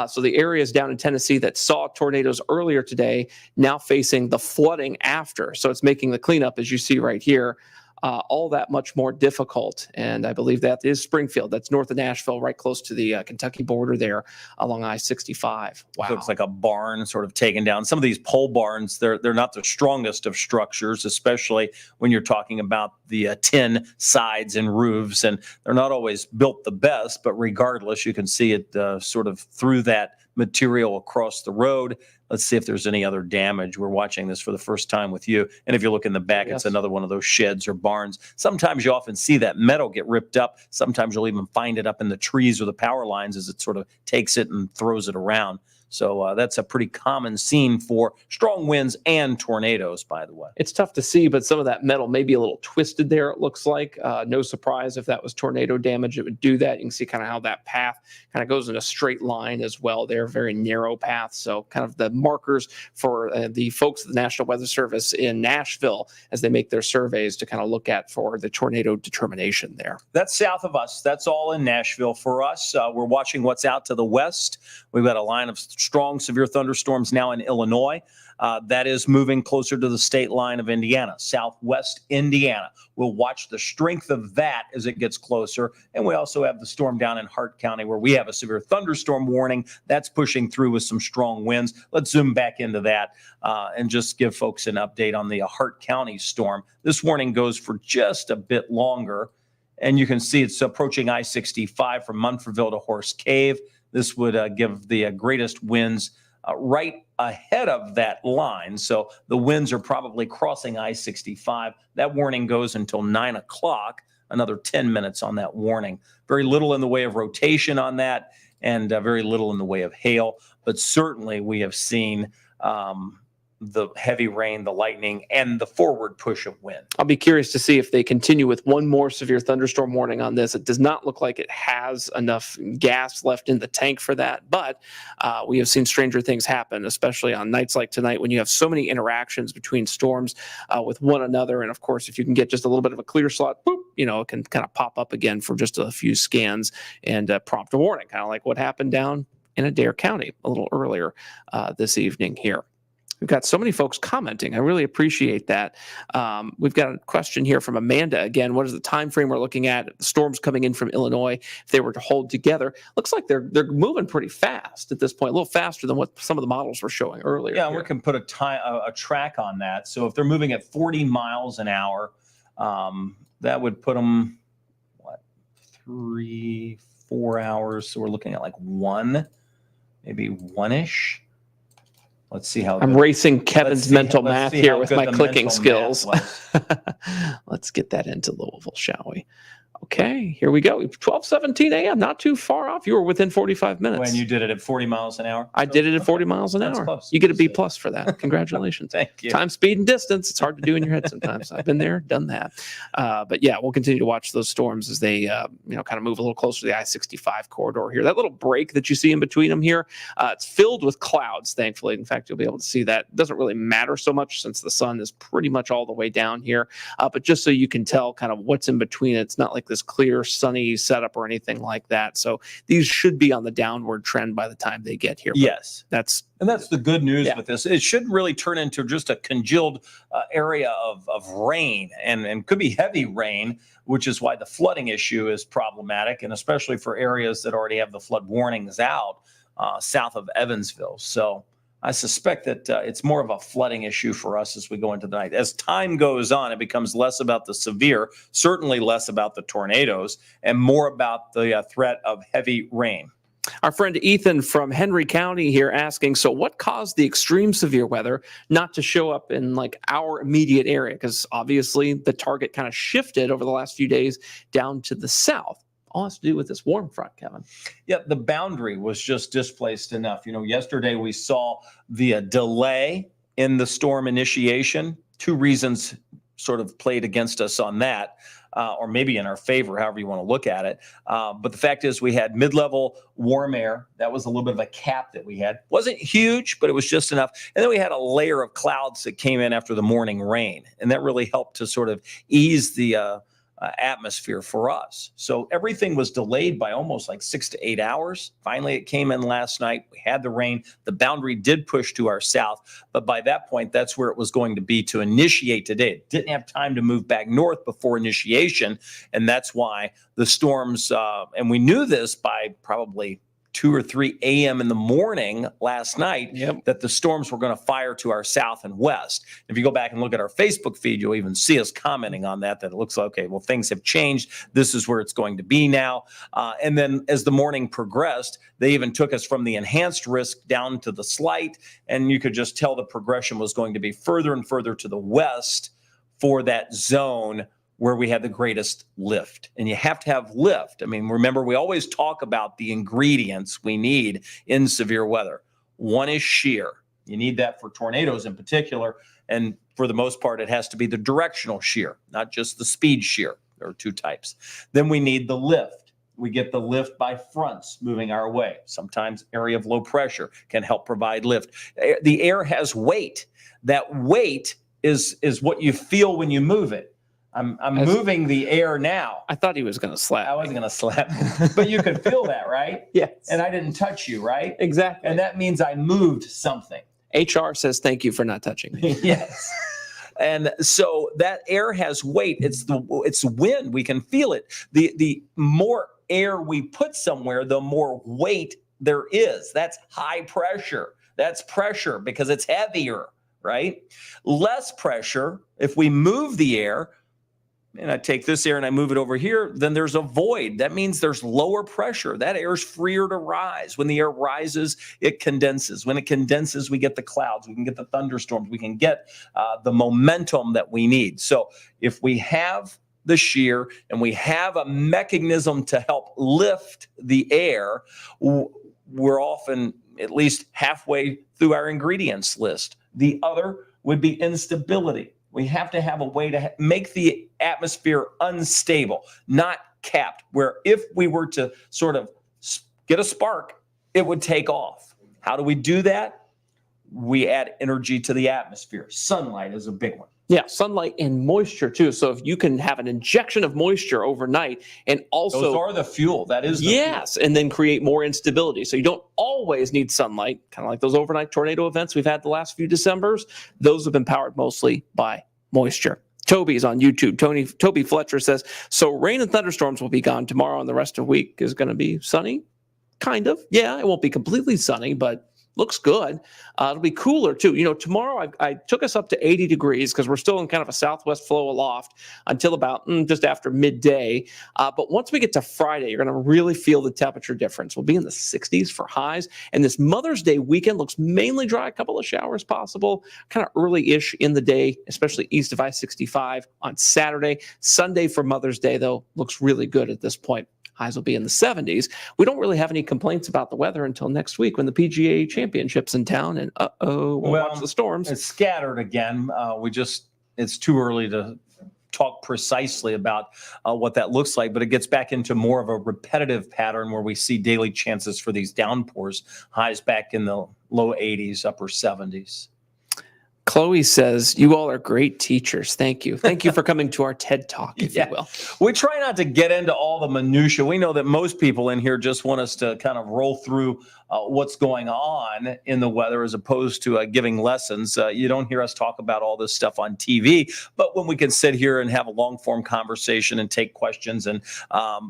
So the areas down in Tennessee that saw tornadoes earlier today now facing the flooding after. So it's making the cleanup, as you see right here, all that much more difficult. And I believe that is Springfield. That's north of Nashville, right close to the Kentucky border there along I-65. Wow. Looks like a barn sort of taken down. Some of these pole barns, they're not the strongest of structures, especially when you're talking about the tin sides and roofs. And they're not always built the best, but regardless, you can see it sort of through that material across the road. Let's see if there's any other damage. We're watching this for the first time with you. And if you look in the back, It's another one of those sheds or barns. Sometimes you often see that metal get ripped up. Sometimes you'll even find it up in the trees or the power lines as it sort of takes it and throws it around. So that's a pretty common scene for strong winds and tornadoes, by the way. It's tough to see, but some of that metal may be a little twisted there, it looks like. No surprise if that was tornado damage, it would do that. You can see kind of how that path kind of goes in a straight line as well. They're very narrow paths. So kind of the markers for the folks at the National Weather Service in Nashville as they make their surveys to kind of look at for the tornado determination there. That's south of us. That's all in Nashville for us. We're watching what's out to the west. We've got a line of strong severe thunderstorms now in Illinois. That is moving closer to the state line of Indiana, southwest Indiana. We'll watch the strength of that as it gets closer. And we also have the storm down in Har County where we have a severe thunderstorm warning. That's pushing through with some strong winds. Let's zoom back into that and just give folks an update on the Har County storm. This warning goes for just a bit longer. And you can see it's approaching I-65 from Munfordville to Horse Cave. This would give the greatest winds right ahead of that line. So the winds are probably crossing I-65. That warning goes until 9 o'clock, another 10 minutes on that warning. Very little in the way of rotation on that and very little in the way of hail. But certainly we have seen the heavy rain, the lightning, and the forward push of wind. I'll be curious to see if they continue with one more severe thunderstorm warning on this. It does not look like it has enough gas left in the tank for that, but we have seen stranger things happen, especially on nights like tonight when you have so many interactions between storms with one another. And of course, if you can get just a little bit of a clear slot, boop, it can kind of pop up again for just a few scans and prompt a warning, kind of like what happened down in Adair County a little earlier this evening here. We've got so many folks commenting. I really appreciate that. We've got a question here from Amanda. Again, what is the time frame we're looking at? The storms coming in from Illinois, if they were to hold together, looks like they're moving pretty fast at this point, a little faster than what some of the models were showing earlier. Yeah, we can put a track on that. So if they're moving at 40 miles an hour, that would put them, 3-4 hours. So we're looking at like maybe one-ish. Let's see how I'm racing Kevin's mental math here with my clicking skills. Let's get that into Louisville, shall we? Okay, here we go. 12:17 a.m. Not too far off. You were within 45 minutes. When you did it at 40 miles an hour? I did it at 40 miles an hour. Close. You get a B+ for that. Congratulations. Thank you. Time, speed, and distance. It's hard to do in your head sometimes. I've been there, done that. But yeah, we'll continue to watch those storms as they kind of move a little closer to the I-65 corridor here. That little break that you see in between them here, it's filled with clouds, thankfully. In fact, you'll be able to see that. It doesn't really matter so much since the sun is pretty much all the way down here. But just so you can tell kind of what's in between it, it's not like this clear, sunny setup or anything like that. So these should be on the downward trend by the time they get here. Yes. That's the good news with this. It should really turn into just a congealed area of rain and could be heavy rain, which is why the flooding issue is problematic, and especially for areas that already have the flood warnings out south of Evansville. So I suspect that it's more of a flooding issue for us as we go into the night. As time goes on, it becomes less about the severe, certainly less about the tornadoes, and more about the threat of heavy rain. Our friend Ethan from Henry County here asking, so what caused the extreme severe weather not to show up in like our immediate area? Because obviously the target kind of shifted over the last few days down to the south. All has to do with this warm front, Kevin. Yeah, the boundary was just displaced enough. Yesterday we saw the delay in the storm initiation. Two reasons sort of played against us on that, or maybe in our favor, however you want to look at it. But the fact is we had mid-level warm air. That was a little bit of a cap that we had. Wasn't huge, but it was just enough. And then we had a layer of clouds that came in after the morning rain. And that really helped to sort of ease the atmosphere for us. So everything was delayed by almost like 6 to 8 hours. Finally, it came in last night. We had the rain. The boundary did push to our south, but by that point, that's where it was going to be to initiate today. It didn't have time to move back north before initiation, and that's why the storms, and we knew this by probably 2 or 3 a.m. in the morning last night, that the storms were going to fire to our south and west. If you go back and look at our Facebook feed, you'll even see us commenting on that it looks like, okay, well, things have changed. This is where it's going to be now. And then as the morning progressed, they even took us from the enhanced risk down to the slight. And you could just tell the progression was going to be further and further to the west for that zone where we had the greatest lift. And you have to have lift. I mean, remember, we always talk about the ingredients we need in severe weather. One is shear. You need that for tornadoes in particular. And for the most part, it has to be the directional shear, not just the speed shear. There are two types. Then we need the lift. We get the lift by fronts moving our way. Sometimes area of low pressure can help provide lift. The air has weight. That weight is what you feel when you move it. I'm moving the air now. I thought he was going to slap. I wasn't going to slap, but you could feel that, right? Yes. And I didn't touch you, right? Exactly. And that means I moved something. HR says thank you for not touching me. Yes. And so that air has weight. It's wind. We can feel it. The more air we put somewhere, the more weight there is. That's high pressure. That's pressure because it's heavier, right? Less pressure, if we move the air, and I take this air and I move it over here, then there's a void. That means there's lower pressure. That air is freer to rise. When the air rises, it condenses. When it condenses, we get the clouds. We can get the thunderstorms. We can get the momentum that we need. So if we have the shear and we have a mechanism to help lift the air, we're often at least halfway through our ingredients list. The other would be instability. We have to have a way to make the atmosphere unstable, not capped, where if we were to sort of get a spark, it would take off. How do we do that? We add energy to the atmosphere. Sunlight is a big one. Yeah, sunlight and moisture too. So if you can have an injection of moisture overnight and also those are the fuel. That is the yes, fuel. And then create more instability. So you don't always need sunlight, kind of like those overnight tornado events we've had the last few Decembers. Those have been powered mostly by moisture. Toby's on YouTube. Toby Fletcher says, so rain and thunderstorms will be gone tomorrow and the rest of the week is going to be sunny? Kind of. Yeah, it won't be completely sunny, but looks good. It'll be cooler too. You know, tomorrow I took us up to 80 degrees because we're still in kind of a southwest flow aloft until about just after midday. But once we get to Friday, you're going to really feel the temperature difference. We'll be in the 60s for highs. And this Mother's Day weekend looks mainly dry, a couple of showers possible, kind of early-ish in the day, especially east of I-65 on Saturday. Sunday for Mother's Day, though, looks really good at this point. Highs will be in the 70s. We don't really have any complaints about the weather until next week when the PGA Championship's in town. And we'll watch the storms. It's scattered again. It's too early to talk precisely about what that looks like, but it gets back into more of a repetitive pattern where we see daily chances for these downpours. Highs back in the low 80s, upper 70s. Chloe says, you all are great teachers. Thank you. Thank you for coming to our TED Talk, if you will. We try not to get into all the minutia. We know that most people in here just want us to kind of roll through what's going on in the weather as opposed to giving lessons. You don't hear us talk about all this stuff on TV, but when we can sit here and have a long form conversation and take questions and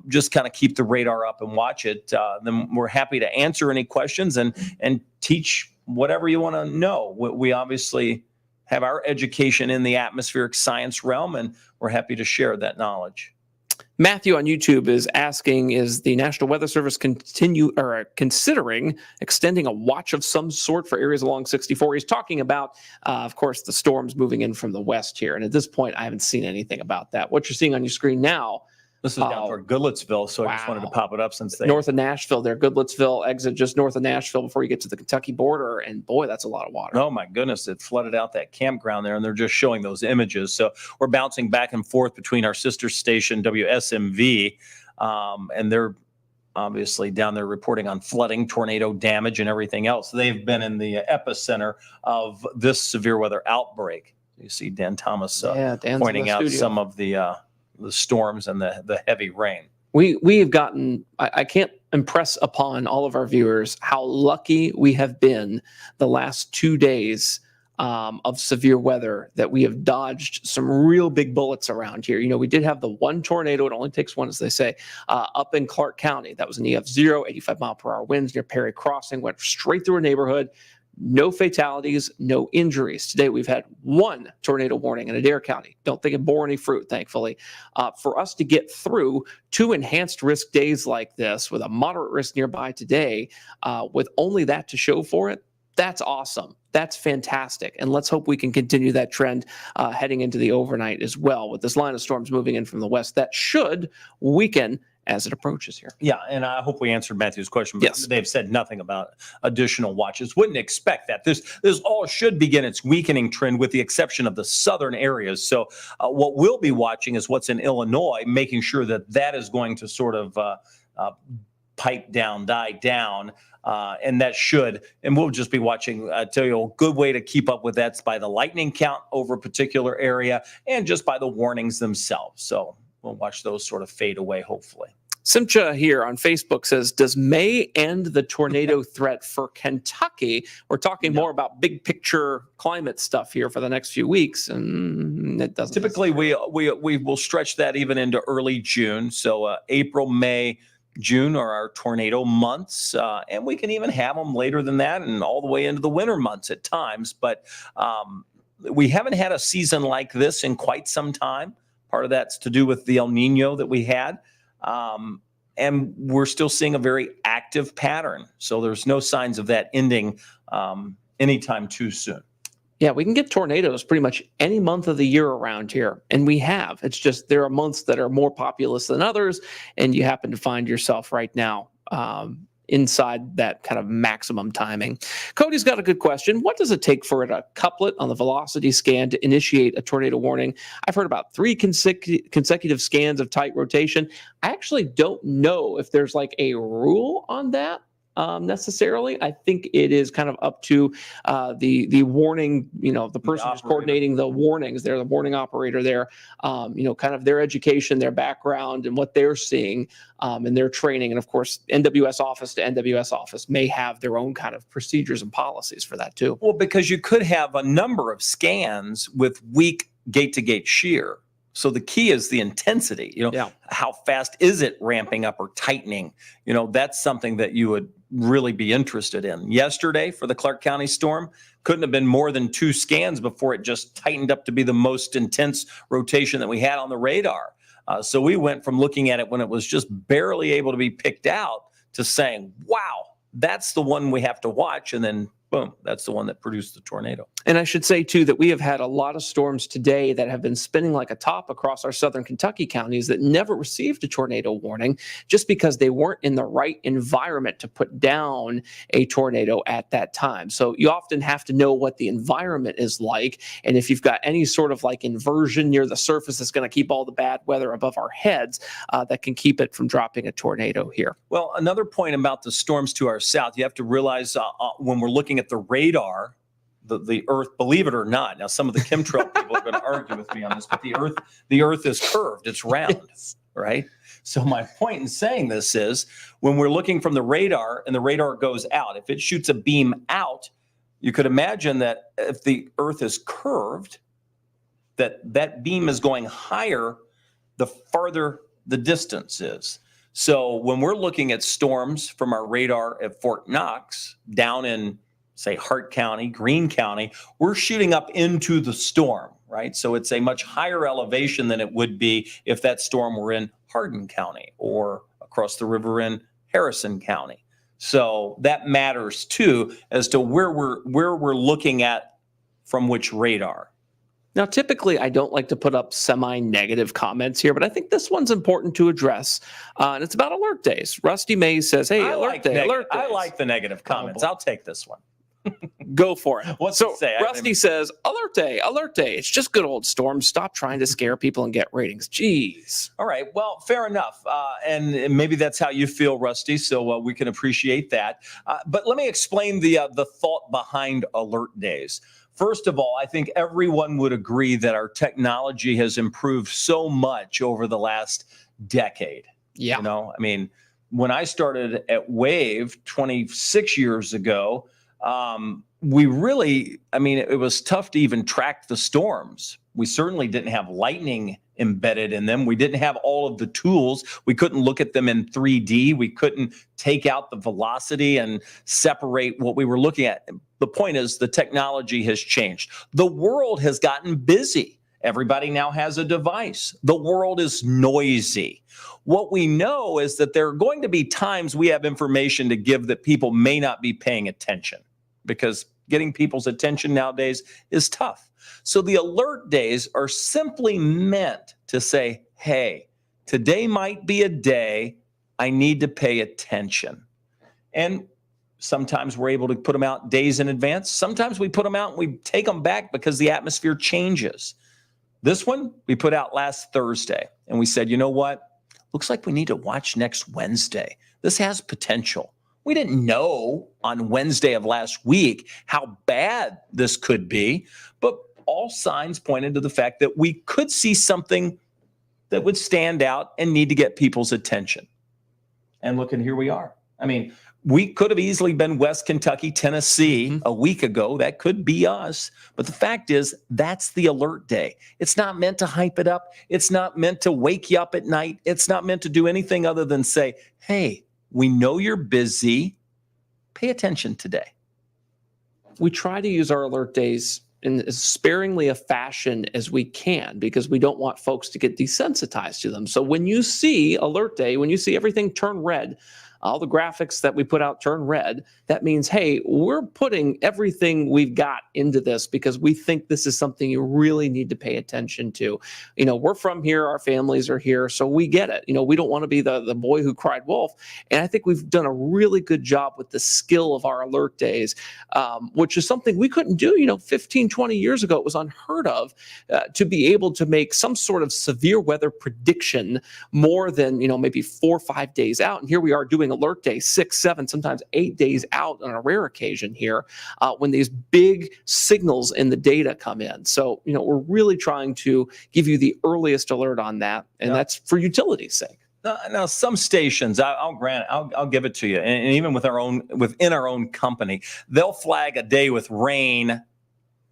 just kind of keep the radar up and watch it, then we're happy to answer any questions and teach whatever you want to know. We obviously have our education in the atmospheric science realm, and we're happy to share that knowledge. Matthew on YouTube is asking, is the National Weather Service considering extending a watch of some sort for areas along 64? He's talking about, of course, the storms moving in from the west here. And at this point, I haven't seen anything about that. What you're seeing on your screen now, this is down toward Goodlettsville, so I just wanted to pop it up since they... North of Nashville there, Goodlettsville, exit just north of Nashville before you get to the Kentucky border, and boy, that's a lot of water. Oh my goodness, it flooded out that campground there, and they're just showing those images. So we're bouncing back and forth between our sister station, WSMV, and they're obviously down there reporting on flooding, tornado damage, and everything else. They've been in the epicenter of this severe weather outbreak. You see Dan Thomas pointing out some of the storms and the heavy rain. We have gotten, I can't impress upon all of our viewers how lucky we have been the last 2 days of severe weather that we have dodged some real big bullets around here. You know, we did have the one tornado, it only takes one, as they say, up in Clark County. That was an EF0, 85 mile per hour winds near Perry Crossing, went straight through a neighborhood. No fatalities, no injuries. Today, we've had one tornado warning in Adair County. Don't think it bore any fruit, thankfully. For us to get through 2 enhanced risk days like this with a moderate risk nearby today, with only that to show for it, that's awesome. That's fantastic. And let's hope we can continue that trend heading into the overnight as well. With this line of storms moving in from the west, that should weaken as it approaches here. Yeah, and I hope we answered Matthew's question, but yes, they've said nothing about additional watches. Wouldn't expect that. This all should begin its weakening trend with the exception of the southern areas. So what we'll be watching is what's in Illinois, making sure that that is going to sort of pipe down, die down, and that should, and we'll just be watching, tell you a good way to keep up with that's by the lightning count over a particular area and just by the warnings themselves. So we'll watch those sort of fade away, hopefully. Simcha here on Facebook says, does May end the tornado threat for Kentucky? We're talking more about big picture climate stuff here for the next few weeks, and it doesn't. Typically, we will stretch that even into early June. So April, May, June are our tornado months, and we can even have them later than that and all the way into the winter months at times. But we haven't had a season like this in quite some time. Part of that's to do with the El Nino that we had. And we're still seeing a very active pattern. So there's no signs of that ending anytime too soon. Yeah, we can get tornadoes pretty much any month of the year around here. And we have. It's just there are months that are more populous than others. And you happen to find yourself right now inside that kind of maximum timing. Cody's got a good question. What does it take for a couplet on the velocity scan to initiate a tornado warning? I've heard about 3 consecutive scans of tight rotation. I actually don't know if there's like a rule on that. Necessarily, I think it is kind of up to the warning, the person who's coordinating the warnings. They're the warning operator there, kind of their education, their background, and what they're seeing in their training. And of course, NWS office to NWS office may have their own kind of procedures and policies for that too. Well, because you could have a number of scans with weak gate-to-gate shear. So the key is the intensity, how fast is it ramping up or tightening? That's something that you would really be interested in. Yesterday for the Clark County storm, couldn't have been more than 2 scans before it just tightened up to be the most intense rotation that we had on the radar. So we went from looking at it when it was just barely able to be picked out to saying, wow, that's the one we have to watch. And then boom, that's the one that produced the tornado. And I should say, too, that we have had a lot of storms today that have been spinning like a top across our southern Kentucky counties that never received a tornado warning just because they weren't in the right environment to put down a tornado at that time. So you often have to know what the environment is like. And if you've got any sort of like inversion near the surface that's going to keep all the bad weather above our heads, that can keep it from dropping a tornado here. Well, another point about the storms to our south, you have to realize when we're looking at the radar, the Earth, believe it or not, now some of the chemtrail people are going to argue with me on this, but the Earth is curved, it's round, right? So my point in saying this is when we're looking from the radar and the radar goes out, if it shoots a beam out, you could imagine that if the Earth is curved, that beam is going higher the farther the distance is. So when we're looking at storms from our radar at Fort Knox down in, say, Har County, Greene County, we're shooting up into the storm, right? So it's a much higher elevation than it would be if that storm were in Hardin County or across the river in Harrison County. So that matters too as to where we're looking at from which radar. Now, typically, I don't like to put up semi-negative comments here, but I think this one's important to address, and it's about alert days. Rusty Mays says, hey, alert day. I like the negative comments. I'll take this one. Go for it. What's it say? Rusty says, alert day. It's just good old storms. Stop trying to scare people and get ratings. Jeez. All right. Well, fair enough. And maybe that's how you feel, Rusty. So we can appreciate that. But let me explain the thought behind alert days. First of all, I think everyone would agree that our technology has improved so much over the last decade. Yeah. I mean, when I started at Wave 26 years ago, it was tough to even track the storms. We certainly didn't have lightning embedded in them. We didn't have all of the tools. We couldn't look at them in 3D. We couldn't take out the velocity and separate what we were looking at. The point is the technology has changed. The world has gotten busy. Everybody now has a device. The world is noisy. What we know is that there are going to be times we have information to give that people may not be paying attention because getting people's attention nowadays is tough. So the alert days are simply meant to say, hey, today might be a day I need to pay attention. And sometimes we're able to put them out days in advance. Sometimes we put them out and we take them back because the atmosphere changes. This one we put out last Thursday and we said, you know what? Looks like we need to watch next Wednesday. This has potential. We didn't know on Wednesday of last week how bad this could be, but all signs pointed to the fact that we could see something that would stand out and need to get people's attention. And look, and here we are. I mean, we could have easily been West Kentucky, Tennessee a week ago. That could be us. But the fact is, that's the alert day. It's not meant to hype it up. It's not meant to wake you up at night. It's not meant to do anything other than say, hey, we know you're busy. Pay attention today. We try to use our alert days in as sparingly a fashion as we can because we don't want folks to get desensitized to them. So when you see alert day, when you see everything turn red, all the graphics that we put out turn red, that means, hey, we're putting everything we've got into this because we think this is something you really need to pay attention to. We're from here, our families are here, so we get it. We don't want to be the boy who cried wolf. And I think we've done a really good job with the skill of our alert days, which is something we couldn't do, 15, 20 years ago. It was unheard of to be able to make some sort of severe weather prediction more than, maybe 4 or 5 days out. And here we are doing alert day 6, 7, sometimes 8 days out on a rare occasion here when these big signals in the data come in. So, we're really trying to give you the earliest alert on that. And that's for utility's sake. Now, some stations, I'll give it to you, and even within our own company, they'll flag a day with rain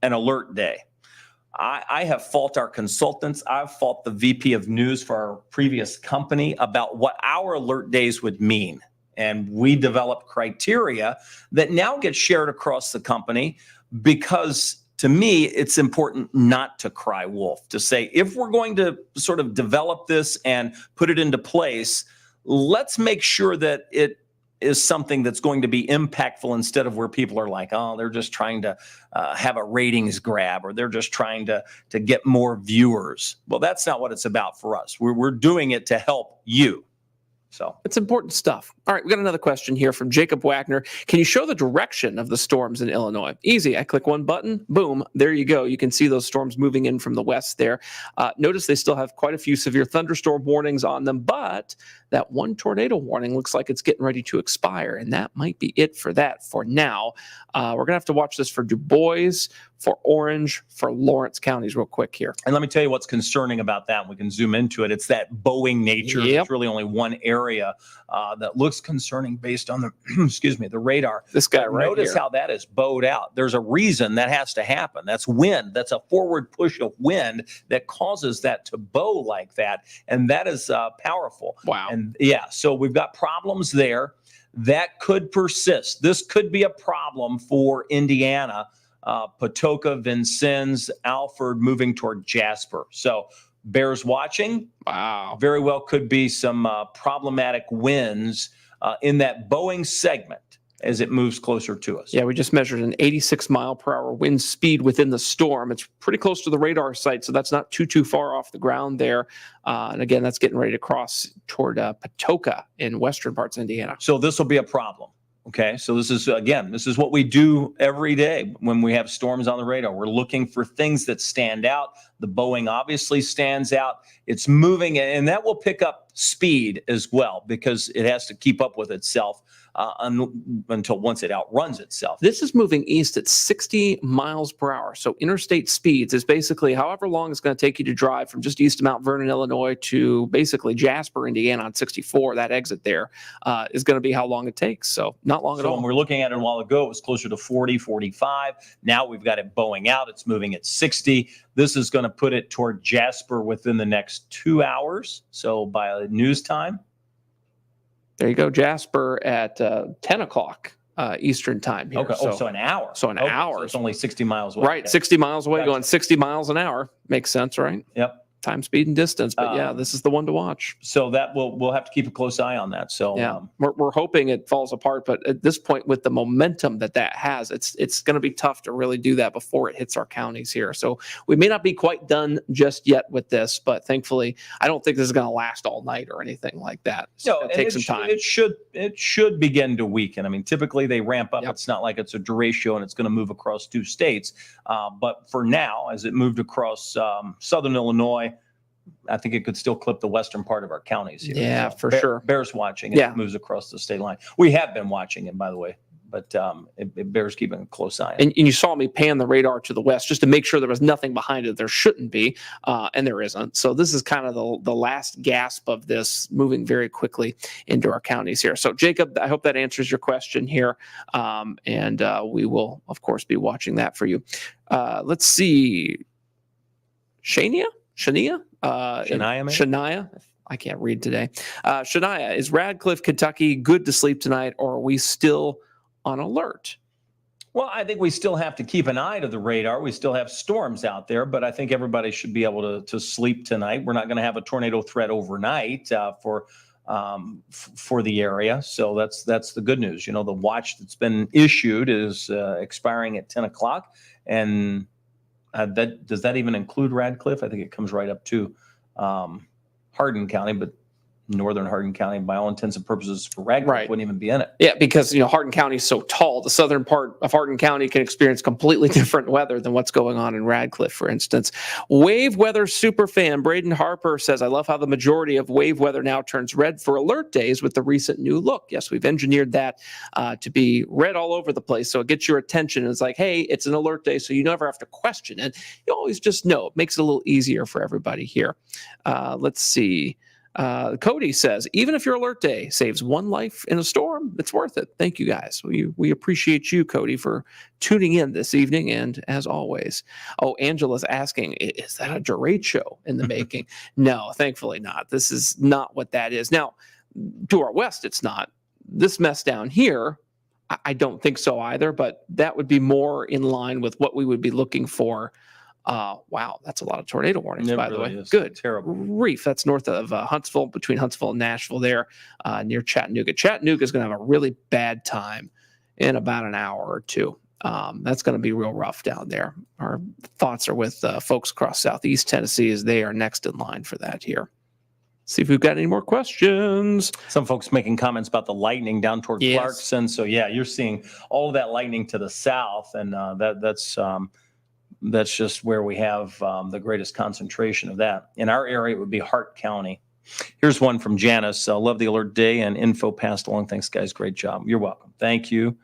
an alert day. I have fault our consultants. I've fault the VP of news for our previous company about what our alert days would mean. And we develop criteria that now get shared across the company because, to me, it's important not to cry wolf, to say, if we're going to sort of develop this and put it into place, let's make sure that it is something that's going to be impactful instead of where people are like, oh, they're just trying to have a ratings grab, or they're just trying to get more viewers. Well, that's not what it's about for us. We're doing it to help you. So it's important stuff. All right, we got another question here from Jacob Wagner. Can you show the direction of the storms in Illinois? Easy. I click one button, boom, there you go. You can see those storms moving in from the west there. Notice they still have quite a few severe thunderstorm warnings on them, but that one tornado warning looks like it's getting ready to expire, and that might be it for that for now. We're going to have to watch this for Du Bois, for Orange, for Lawrence counties real quick here. And let me tell you what's concerning about that. We can zoom into it. It's that bowing nature. Yep. There's really only one area that looks concerning based on the, the radar. This guy right Notice here. how that is bowed out. There's a reason that has to happen. That's wind. That's a forward push of wind that causes that to bow like that. And that is powerful. Wow. And so we've got problems there that could persist. This could be a problem for Indiana. Patoka, Vincennes, Alfred moving toward Jasper. So bears watching. Wow. Very well could be some problematic winds in that bowing segment as it moves closer to us. Yeah, we just measured an 86-mile-per-hour wind speed within the storm. It's pretty close to the radar site, so that's not too far off the ground there. And again, that's getting ready to cross toward Patoka in western parts of Indiana. So this will be a problem. Okay, so this is what we do every day when we have storms on the radar. We're looking for things that stand out. The bowing obviously stands out. It's moving, and that will pick up speed as well because it has to keep up with itself until once it outruns itself. This is moving east at 60 miles per hour. So interstate speeds is basically however long it's going to take you to drive from just east of Mount Vernon, Illinois to basically Jasper, Indiana on 64. That exit there is going to be how long it takes. So not long at all. When we're looking at it a while ago, it was closer to 40, 45. Now we've got it bowing out. It's moving at 60. This is going to put it toward Jasper within the next 2 hours. So by news time. There you go, Jasper at 10 o'clock Eastern time here. Okay, so an hour. So an hour. So it's only 60 miles away. Right, 60 miles away, Gotcha. Going 60 miles an hour. Makes sense, right? Yep. Time, speed, and distance. But yeah, this is the one to watch. So that we'll have to keep a close eye on that. So yeah, we're hoping it falls apart. But at this point, with the momentum that has, it's going to be tough to really do that before it hits our counties here. So we may not be quite done just yet with this, but thankfully, I don't think this is going to last all night or anything like that. So no, take some time. It should begin to weaken. I mean, typically they ramp up. Yep. It's not like it's a derecho and it's going to move across 2 states. But for now, as it moved across southern Illinois, I think it could still clip the western part of our counties here. Yeah, so for sure. Bears watching as it moves across the state line. We have been watching it, by the way, but it bears keeping a close eye on. And you saw me pan the radar to the west just to make sure there was nothing behind it. There shouldn't be, and there isn't. So this is kind of the last gasp of this moving very quickly into our counties here. So Jacob, I hope that answers your question here, and we will, of course, be watching that for you. Let's see. Shania? Shania. I can't read today. Shania, is Radcliffe, Kentucky good to sleep tonight, or are we still on alert? Well, I think we still have to keep an eye to the radar. We still have storms out there, but I think everybody should be able to sleep tonight. We're not going to have a tornado threat overnight for for the area. So that's the good news. The watch that's been issued is expiring at 10 o'clock. And does that even include Radcliffe? I think it comes right up to Hardin County, but northern Hardin County, by all intents and purposes, for Radcliffe wouldn't even be in it. Yeah, because Hardin County is so tall. The southern part of Hardin County can experience completely different weather than what's going on in Radcliffe, for instance. Wave weather superfan Braden Harper says, I love how the majority of wave weather now turns red for alert days with the recent new look. Yes, we've engineered that to be red all over the place, so it gets your attention. It's like, hey, it's an alert day, so you never have to question it. You always just know. It makes it a little easier for everybody here. Let's see. Cody says, even if your alert day saves one life in a storm, it's worth it. Thank you, guys. We appreciate you, Cody, for tuning in this evening. And as always, Angela's asking, is that a derecho in the making? No, thankfully not. This is not what that is. Now, to our west, it's not. This mess down here, I don't think so either, but that would be more in line with what we would be looking for. Wow, that's a lot of tornado warnings, by the way. Is. Good. Terrible. Reef, that's north of Huntsville, between Huntsville and Nashville there, near Chattanooga. Chattanooga is going to have a really bad time in about an hour or two. That's going to be real rough down there. Our thoughts are with folks across southeast Tennessee as they are next in line for that here. See if we've got any more questions. Some folks making comments about the lightning down toward Clarkson. So, yeah, you're seeing all of that lightning to the south, and that's just where we have the greatest concentration of that. In our area, it would be Har County. Here's one from Janice. Love the alert day and info passed along. Thanks, guys. Great job. You're welcome. Thank you.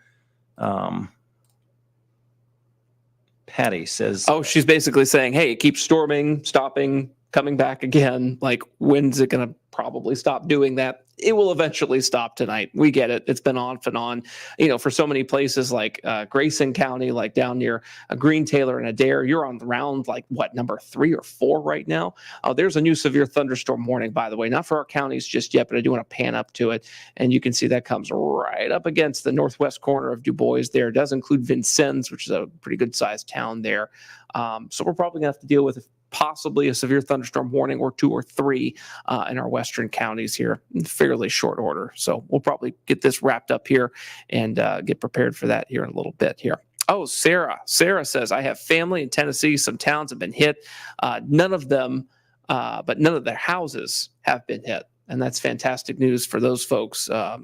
Patty says... Oh, she's basically saying, hey, it keeps storming, stopping, coming back again. Like, when's it going to probably stop doing that? It will eventually stop tonight. We get it. It's been off and on, for so many places like Grayson County, like down near Green Taylor and Adair. You're on round number 3 or 4 right now. There's a new severe thunderstorm warning, by the way, not for our counties just yet, but I do want to pan up to it. And you can see that comes right up against the northwest corner of Du Bois there. It does include Vincennes, which is a pretty good sized town there. So we're probably gonna have to deal with possibly a severe thunderstorm warning or 2 or 3 in our western counties here in fairly short order. So we'll probably get this wrapped up here and get prepared for that here in a little bit here. Oh, Sarah says, I have family in Tennessee. Some towns have been hit. None of them, but none of their houses have been hit. And that's fantastic news for those folks, that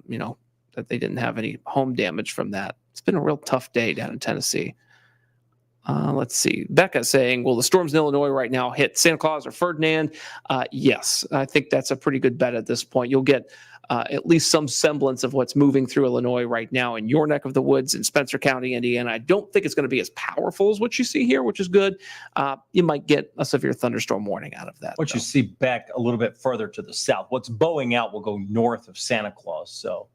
they didn't have any home damage from that. It's been a real tough day down in Tennessee. Let's see. Becca saying, will the storms in Illinois right now hit Santa Claus or Ferdinand? Yes, I think that's a pretty good bet at this point. You'll get at least some semblance of what's moving through Illinois right now in your neck of the woods in Spencer County, Indiana. I don't think it's going to be as powerful as what you see here, which is good. You might get a severe thunderstorm warning out of that. What you see back a little bit further to the south, what's bowing out will go north of Santa Claus. So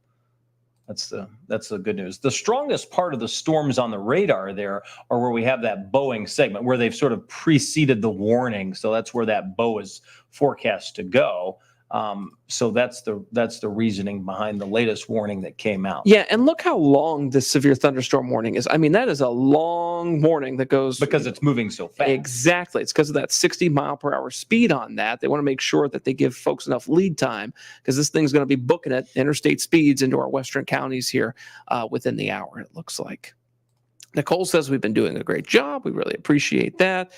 that's the good news. The strongest part of the storms on the radar there are where we have that bowing segment where they've sort of preceded the warning. So that's where that bow is forecast to go. So that's the reasoning behind the latest warning that came out. Yeah, and look how long this severe thunderstorm warning is. I mean, that is a long warning that goes... Because it's moving so fast. Exactly. It's because of that 60 mile per hour speed on that. They want to make sure that they give folks enough lead time because this thing's going to be booking at interstate speeds into our western counties here within the hour, it looks like. Nicole says we've been doing a great job. We really appreciate that.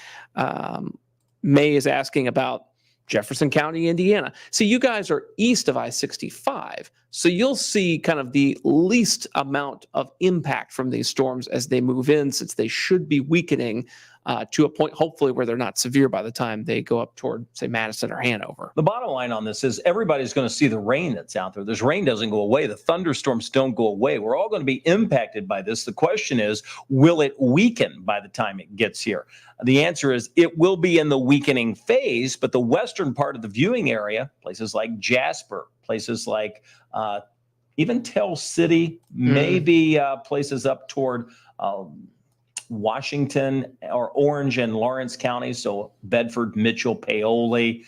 May is asking about Jefferson County, Indiana. See, you guys are east of I-65, so you'll see kind of the least amount of impact from these storms as they move in, since they should be weakening to a point, hopefully, where they're not severe by the time they go up toward, say, Madison or Hanover. The bottom line on this is everybody's going to see the rain that's out there. This rain doesn't go away. The thunderstorms don't go away. We're all going to be impacted by this. The question is, will it weaken by the time it gets here? The answer is it will be in the weakening phase, but the western part of the viewing area, places like Jasper, places like even Tell City, maybe places up toward Washington or Orange and Lawrence counties, so Bedford, Mitchell, Paoli,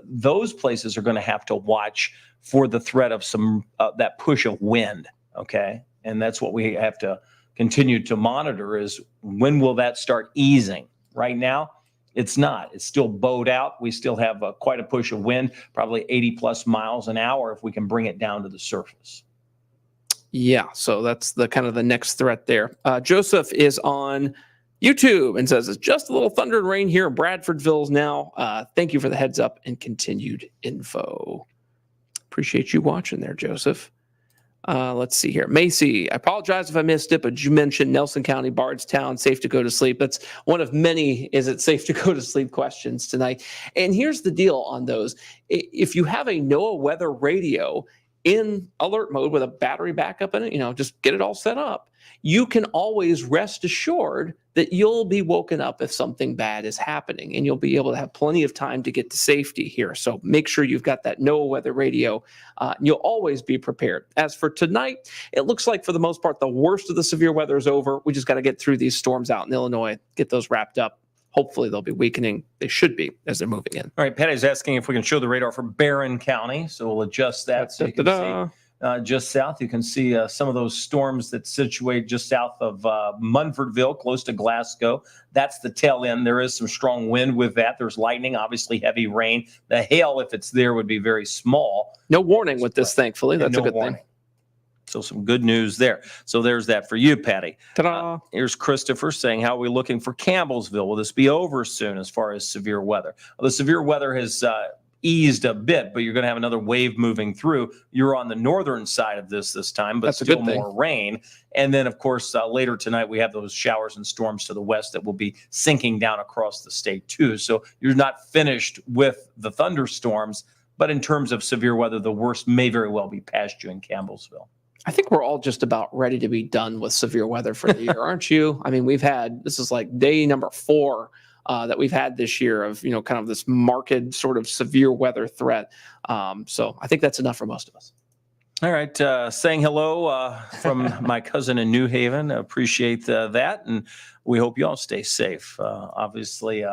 those places are going to have to watch for the threat of some that push of wind, okay? And that's what we have to continue to monitor is when will that start easing? Right now, It's not. It's still bowed out. We still have quite a push of wind, probably 80 plus miles an hour if we can bring it down to the surface. Yeah, so that's the kind of the next threat there. Joseph is on YouTube and says, it's just a little thunder and rain here in Bradfordville now. Thank you for the heads up and continued info. Appreciate you watching there, Joseph. Let's see here. Macy, I apologize if I missed it, but you mentioned Nelson County, Bardstown, safe to go to sleep. That's one of many, is it safe to go to sleep questions tonight. And here's the deal on those. If you have a NOAA weather radio in alert mode with a battery backup in it, just get it all set up. You can always rest assured that you'll be woken up if something bad is happening, and you'll be able to have plenty of time to get to safety here. So make sure you've got that NOAA weather radio. You'll always be prepared. As for tonight, it looks like for the most part, the worst of the severe weather is over. We just got to get through these storms out in Illinois, get those wrapped up. Hopefully they'll be weakening. They should be as they're moving in. All right, Patty's asking if we can show the radar for Barron County. So we'll adjust that so you can see. Just south, you can see some of those storms that situate just south of Munfordville, close to Glasgow. That's the tail end. There is some strong wind with that. There's lightning, obviously heavy rain. The hail, if it's there, would be very small. No warning with this, thankfully. That's a good thing. So some good news there. So there's that for you, Patty. Ta-da. Here's Christopher saying, how are we looking for Campbellsville? Will this be over soon as far as severe weather? Well, the severe weather has eased a bit, but you're going to have another wave moving through. You're on the northern side of this time, but still more rain. And then, of course, later tonight, we have those showers and storms to the west that will be sinking down across the state, too. So you're not finished with the thunderstorms, but in terms of severe weather, the worst may very well be past you in Campbellsville. I think we're all just about ready to be done with severe weather for the year, aren't you? I mean, this is like day number 4 that we've had this year of, kind of this marked sort of severe weather threat. So I think that's enough for most of us. All right. Saying hello from my cousin in New Haven. Appreciate that. And we hope you all stay safe. Obviously,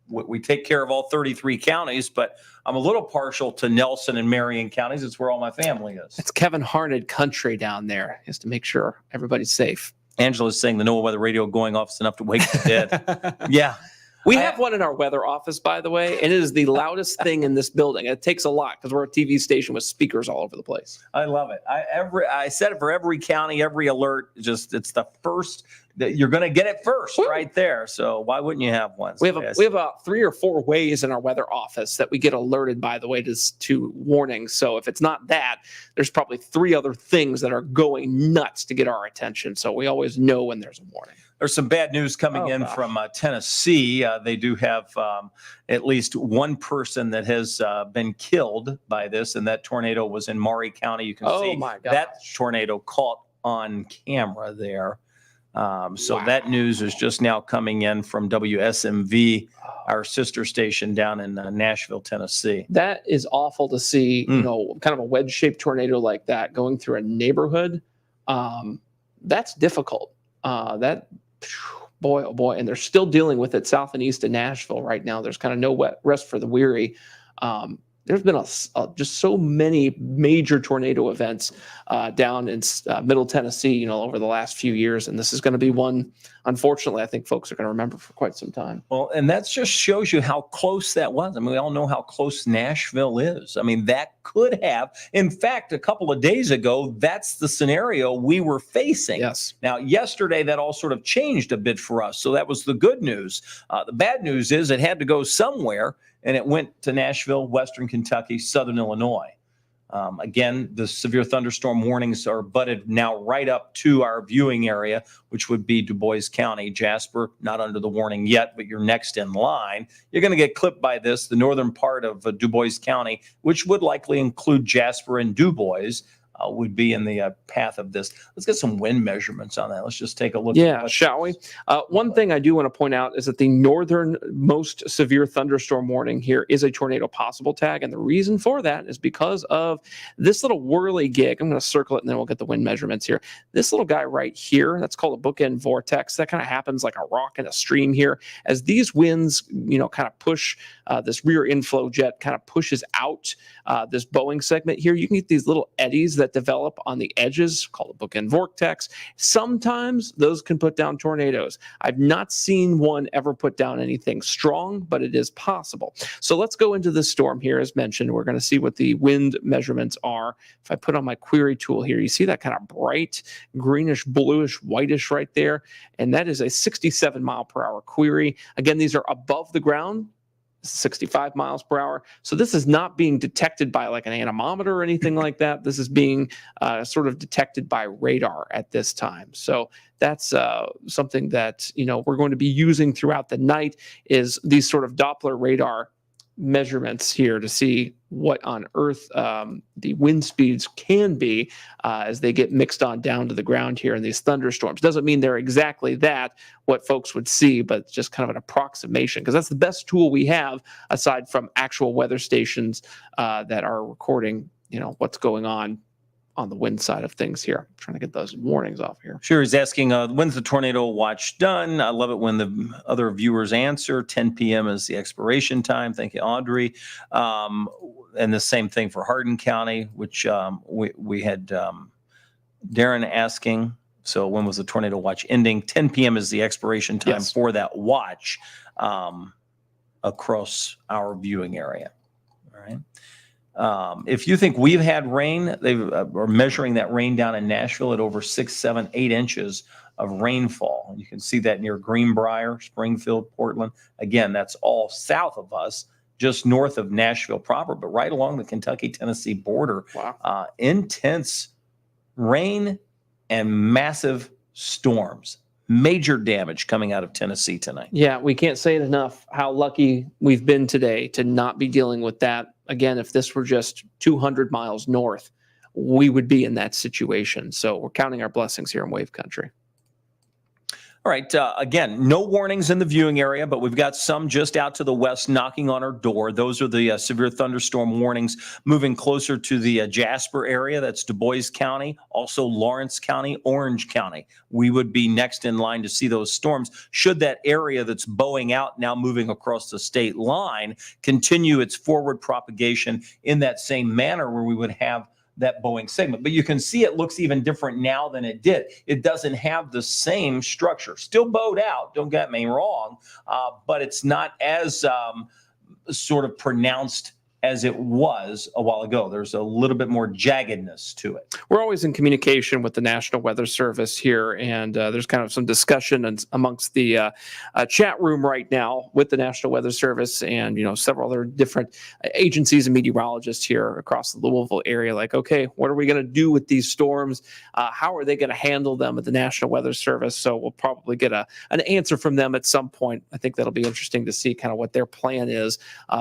we take care of all 33 counties, but I'm a little partial to Nelson and Marion counties. It's where all my family is. It's Kevin Harned country down there, just to make sure everybody's safe. Angela's saying the NOAA weather radio going off is enough to wake the dead. Yeah. We have one in our weather office, by the way, and it is the loudest thing in this building. It takes a lot because we're a TV station with speakers all over the place. I love it. I said it for every county, every alert. It's the first that you're going to get it first. Woo. Right there. So why wouldn't you have one? We have about 3 or 4 ways in our weather office that we get alerted, by the way, to warnings. So if it's not that, there's probably 3 other things that are going nuts to get our attention. So we always know when there's a warning. There's some bad news coming in from Tennessee. They do have at least one person that has been killed by this, and that tornado was in Maury County. You can see that tornado caught on camera there. So that news is just now coming in from WSMV, our sister station down in Nashville, Tennessee. That is awful to see, kind of a wedge-shaped tornado like that going through a neighborhood. That's difficult. Boy, oh boy. And they're still dealing with it south and east of Nashville right now. There's kind of no rest for the weary. There's been just so many major tornado events down in Middle Tennessee, over the last few years. And this is going to be one, unfortunately, I think folks are going to remember for quite some time. Well, and that just shows you how close that was. I mean, we all know how close Nashville is. I mean, that could have, in fact, a couple of days ago, that's the scenario we were facing. Yes. Now, yesterday, that all sort of changed a bit for us. So that was the good news. The bad news is it had to go somewhere. And it went to Nashville, Western Kentucky, Southern Illinois. Again, the severe thunderstorm warnings are butted now right up to our viewing area, which would be Du Bois County. Jasper, not under the warning yet, but you're next in line. You're going to get clipped by this, the northern part of Du Bois County, which would likely include Jasper and Du Bois. Would be in the path of this. Let's get some wind measurements on that. Let's just take a look. Yeah, shall we? One thing I do want to point out is that the northernmost severe thunderstorm warning here is a tornado possible tag. And the reason for that is because of this little whirly gig. I'm going to circle it and then we'll get the wind measurements here. This little guy right here, that's called a bookend vortex. That kind of happens like a rock in a stream here. As these winds, kind of push this rear inflow jet kind of pushes out this Boeing segment here, you can get these little eddies that that develop on the edges, called a bookend vortex. Sometimes those can put down tornadoes. I've not seen one ever put down anything strong, but it is possible. So let's go into the storm here. As mentioned, we're going to see what the wind measurements are. If I put on my query tool here, you see that kind of bright greenish, bluish, whitish right there. And that is a 67 mile per hour query. Again, these are above the ground, 65 miles per hour. So this is not being detected by like an anemometer or anything like that. This is being sort of detected by radar at this time. So that's something that, we're going to be using throughout the night, is these sort of Doppler radar measurements here to see what on earth the wind speeds can be as they get mixed on down to the ground here in these thunderstorms. Doesn't mean they're exactly what folks would see, but just kind of an approximation, because that's the best tool we have aside from actual weather stations that are recording, what's going on the wind side of things here. I'm trying to get those warnings off here. Sure. He's asking, when's the tornado watch done? I love it when the other viewers answer. 10 p.m. is the expiration time. Thank you, Audrey. And the same thing for Hardin County, which we had Darren asking. So when was the tornado watch ending? 10 p.m. is the expiration time for that watch across our viewing area. All right. If you think we've had rain, they are measuring that rain down in Nashville at over 6, 7, 8 inches of rainfall. You can see that near Greenbrier, Springfield, Portland. Again, that's all south of us, just north of Nashville proper, but right along the Kentucky-Tennessee border. Wow. Intense rain and massive storms. Major damage coming out of Tennessee tonight. Yeah, we can't say it enough how lucky we've been today to not be dealing with that. Again, if this were just 200 miles north, we would be in that situation. So we're counting our blessings here in Wave Country. All right. Again, no warnings in the viewing area, but we've got some just out to the west knocking on our door. Those are the severe thunderstorm warnings moving closer to the Jasper area. That's Du Bois County, also Lawrence County, Orange County. We would be next in line to see those storms should that area that's bowing out now moving across the state line continue its forward propagation in that same manner, where we would have that bowing segment. But you can see it looks even different now than it did. It doesn't have the same structure. Still bowed out, don't get me wrong, but it's not as sort of pronounced as it was a while ago. There's a little bit more jaggedness to it. We're always in communication with the National Weather Service here, and there's kind of some discussion amongst the chat room right now with the National Weather Service and, several other different agencies and meteorologists here across the Louisville area. Like, okay, what are we going to do with these storms? How are they going to handle them at the National Weather Service? So we'll probably get an answer from them at some point. I think that'll be interesting to see kind of what their plan is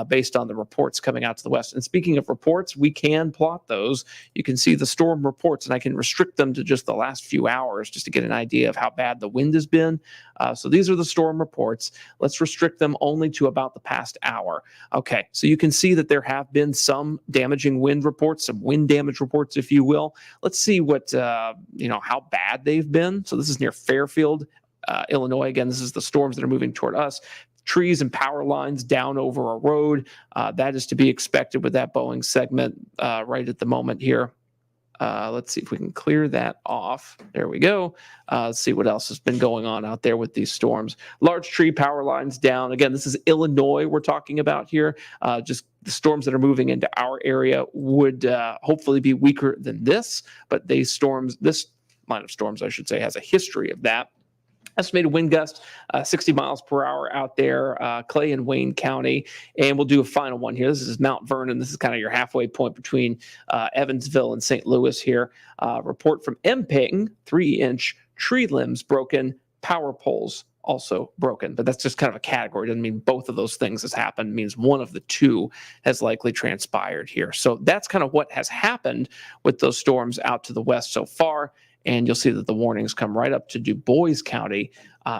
based on the reports coming out to the west. And speaking of reports, we can plot those. You can see the storm reports, and I can restrict them to just the last few hours just to get an idea of how bad the wind has been. So these are the storm reports. Let's restrict them only to about the past hour. Okay, so you can see that there have been some damaging wind reports, some wind damage reports, if you will. Let's see what, how bad they've been. So this is near Fairfield, Illinois. Again, this is the storms that are moving toward us. Trees and power lines down over a road. That is to be expected with that bowing segment right at the moment here. Let's see if we can clear that off. There we go. Let's see what else has been going on out there with these storms. Large tree power lines down. Again, this is Illinois we're talking about here. Just the storms that are moving into our area would hopefully be weaker than this, but this line of storms, I should say, has a history of that. Estimated wind gust, 60 miles per hour out there, Clay and Wayne County. And we'll do a final one here. This is Mount Vernon. This is kind of your halfway point between Evansville and St. Louis here. Report from Emping, 3-inch tree limbs broken, power poles also broken. But that's just kind of a category. Doesn't mean both of those things has happened. It means one of the two has likely transpired here. So that's kind of what has happened with those storms out to the west so far. and you'll see that the warnings come right up to Du Bois County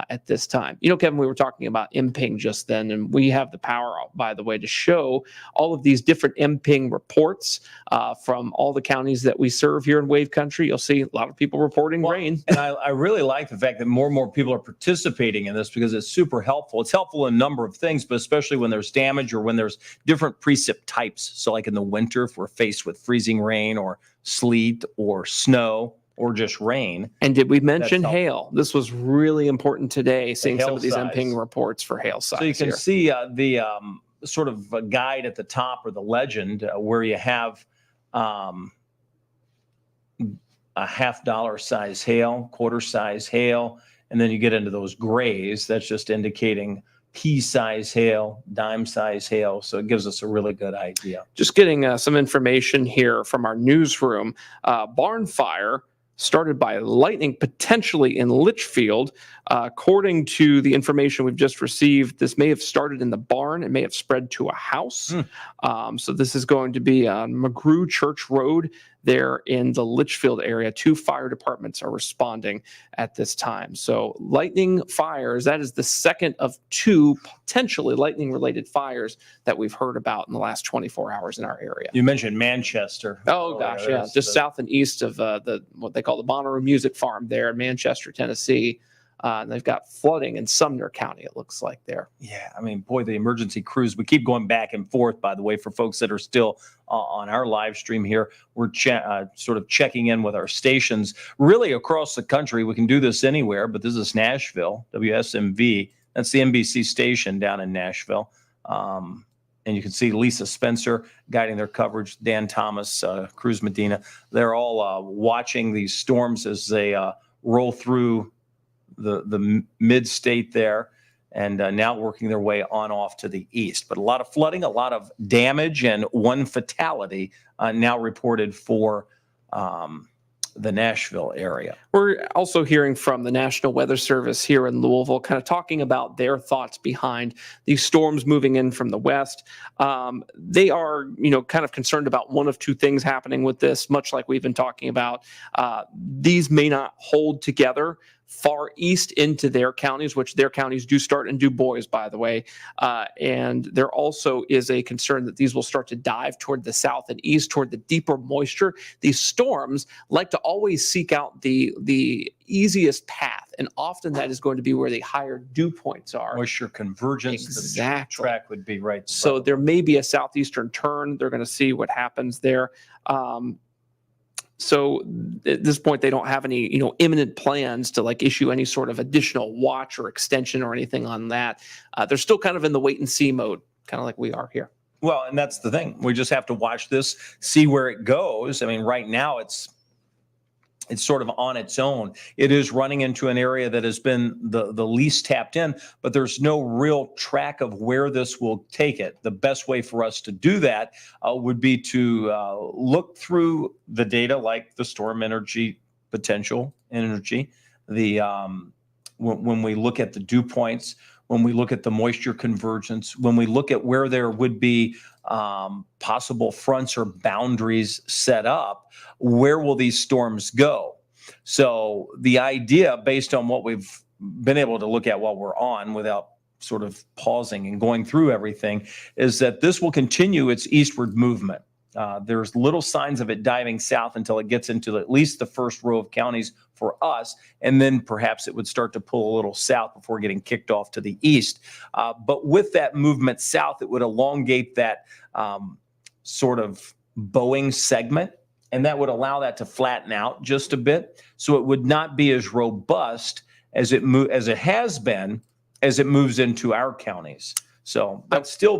at this time. Kevin, we were talking about MPing just then, and we have the power, by the way, to show all of these different MPing reports from all the counties that we serve here in Wave Country. You'll see a lot of people reporting rain. And I really like the fact that more and more people are participating in this because it's super helpful. It's helpful in a number of things, but especially when there's damage or when there's different precip types. So like in the winter, if we're faced with freezing rain or sleet or snow, or just rain. And did we mention hail? This was really important today, seeing some of these size. MPing reports for hail size. So you can see the sort of a guide at the top, or the legend, where you have a $50 size hail, quarter size hail, and then you get into those grays. That's just indicating pea size hail, dime size hail. So it gives us a really good idea. Just getting some information here from our newsroom. Barn fire started by lightning, potentially in Litchfield. According to the information we've just received, this may have started in the barn. It may have spread to a house. So this is going to be on McGrew Church Road there in the Litchfield area. 2 fire departments are responding at this time. So lightning fires, that is the second of 2 potentially lightning-related fires that we've heard about in the last 24 hours in our area. You mentioned Manchester. Oh, gosh, yeah. Just south and east of what they call the Bonnaroo Music Farm there in Manchester, Tennessee. And they've got flooding in Sumner County, it looks like there. Yeah, I mean, boy, the emergency crews, we keep going back and forth, by the way, for folks that are still on our live stream here. We're sort of checking in with our stations really across the country. We can do this anywhere, but this is Nashville, WSMV. That's the NBC station down in Nashville. And you can see Lisa Spencer guiding their coverage, Dan Thomas, Cruz Medina. They're all watching these storms as they roll through the mid-state there, and now working their way on off to the east. But a lot of flooding, a lot of damage, and 1 fatality now reported for the Nashville area. We're also hearing from the National Weather Service here in Louisville, kind of talking about their thoughts behind these storms moving in from the west. They are, kind of concerned about one of 2 things happening with this, much like we've been talking about. These may not hold together far east into their counties, which their counties do start in Du Bois, by the way. And there also is a concern that these will start to dive toward the south and east, toward the deeper moisture. These storms like to always seek out the easiest path, and often that is going to be where the higher dew points are. Moisture convergence. Exactly. The track would be right. So there may be a southeastern turn. They're going to see what happens there. So at this point, they don't have any, imminent plans to issue any sort of additional watch or extension or anything on that. They're still kind of in the wait and see mode, kind of like we are here. Well, and that's the thing. We just have to watch this, see where it goes. I mean, right now it's sort of on its own. It is running into an area that has been the least tapped in, but there's no real track of where this will take it. The best way for us to do that would be to look through the data, like the storm energy, potential energy, when we look at the dew points, when we look at the moisture convergence, when we look at where there would be possible fronts or boundaries set up, where will these storms go? So the idea, based on what we've been able to look at while we're on, without sort of pausing and going through everything, is that this will continue its eastward movement. There's little signs of it diving south until it gets into at least the first row of counties for us, and then perhaps it would start to pull a little south before getting kicked off to the east. But with that movement south, it would elongate that sort of bowing segment, and that would allow that to flatten out just a bit. So it would not be as robust as it has been as it moves into our counties. So, but still,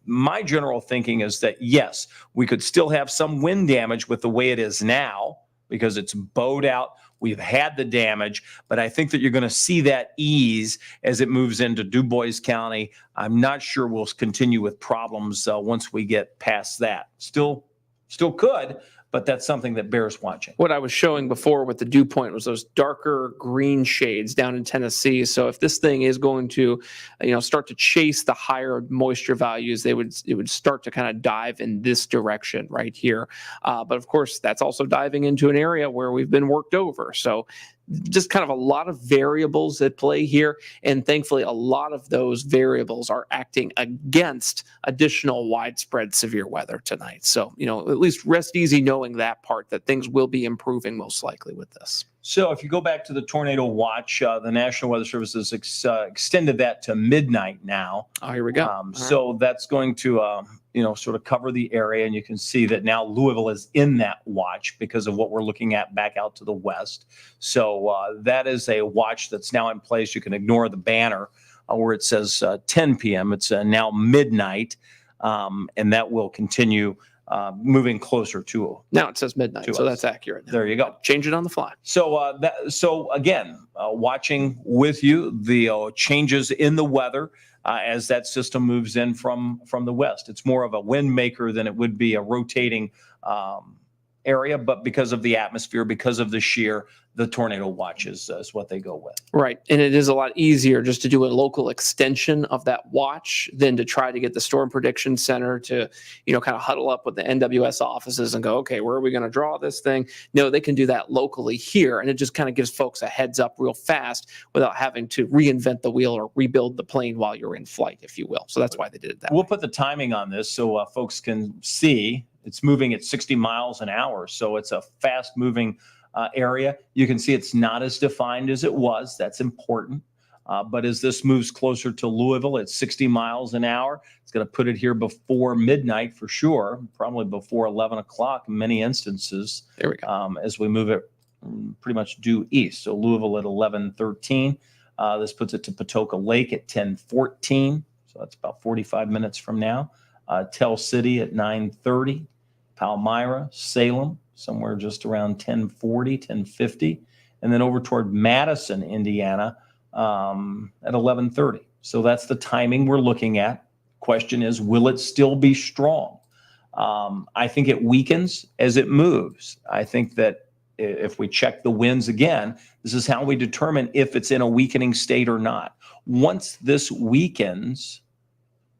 my general thinking is that yes, we could still have some wind damage with the way it is now, because it's bowed out. We've had the damage, but I think that you're going to see that ease as it moves into Du Bois County. I'm not sure we'll continue with problems once we get past that. Still could, but that's something that bears watching. What I was showing before with the dew point was those darker green shades down in Tennessee. So if this thing is going to, start to chase the higher moisture values, it would start to kind of dive in this direction right here. But of course, that's also diving into an area where we've been worked over. So just kind of a lot of variables at play here. And thankfully, a lot of those variables are acting against additional widespread severe weather tonight. So, at least rest easy knowing that part, that things will be improving most likely with this. So if you go back to the tornado watch, the National Weather Service has extended that to midnight now. Oh, here we go. So that's going to, sort of cover the area. And you can see that now Louisville is in that watch because of what we're looking at back out to the west. So that is a watch that's now in place. You can ignore the banner where it says 10 p.m. It's now midnight, and that will continue moving closer to. Now it says midnight, so that's accurate. There you go. Change it on the fly. So again, watching with you the changes in the weather as that system moves in from the west. It's more of a wind maker than it would be a rotating area, but because of the atmosphere, because of the shear, the tornado watch is what they go with. Right. And it is a lot easier just to do a local extension of that watch than to try to get the Storm Prediction Center to, kind of huddle up with the NWS offices and go, okay, where are we going to draw this thing? No, they can do that locally here. And it just kind of gives folks a heads up real fast without having to reinvent the wheel or rebuild the plane while you're in flight, if you will. So that's why they did it that way. We'll put the timing on this so folks can see. It's moving at 60 miles an hour. So it's a fast moving area. You can see it's not as defined as it was. That's important. But as this moves closer to Louisville at 60 miles an hour, it's going to put it here before midnight for sure, probably before 11 o'clock in many instances. There we go. As we move it pretty much due east. So Louisville at 11:13. This puts it to Patoka Lake at 10:14. So that's about 45 minutes from now. Tell City at 9:30. Palmyra, Salem, somewhere just around 10:40, 10:50, and then over toward Madison, Indiana, at 11:30. So that's the timing we're looking at. Question is, will it still be strong? I think it weakens as it moves. I think that if we check the winds again, this is how we determine if it's in a weakening state or not. Once this weakens,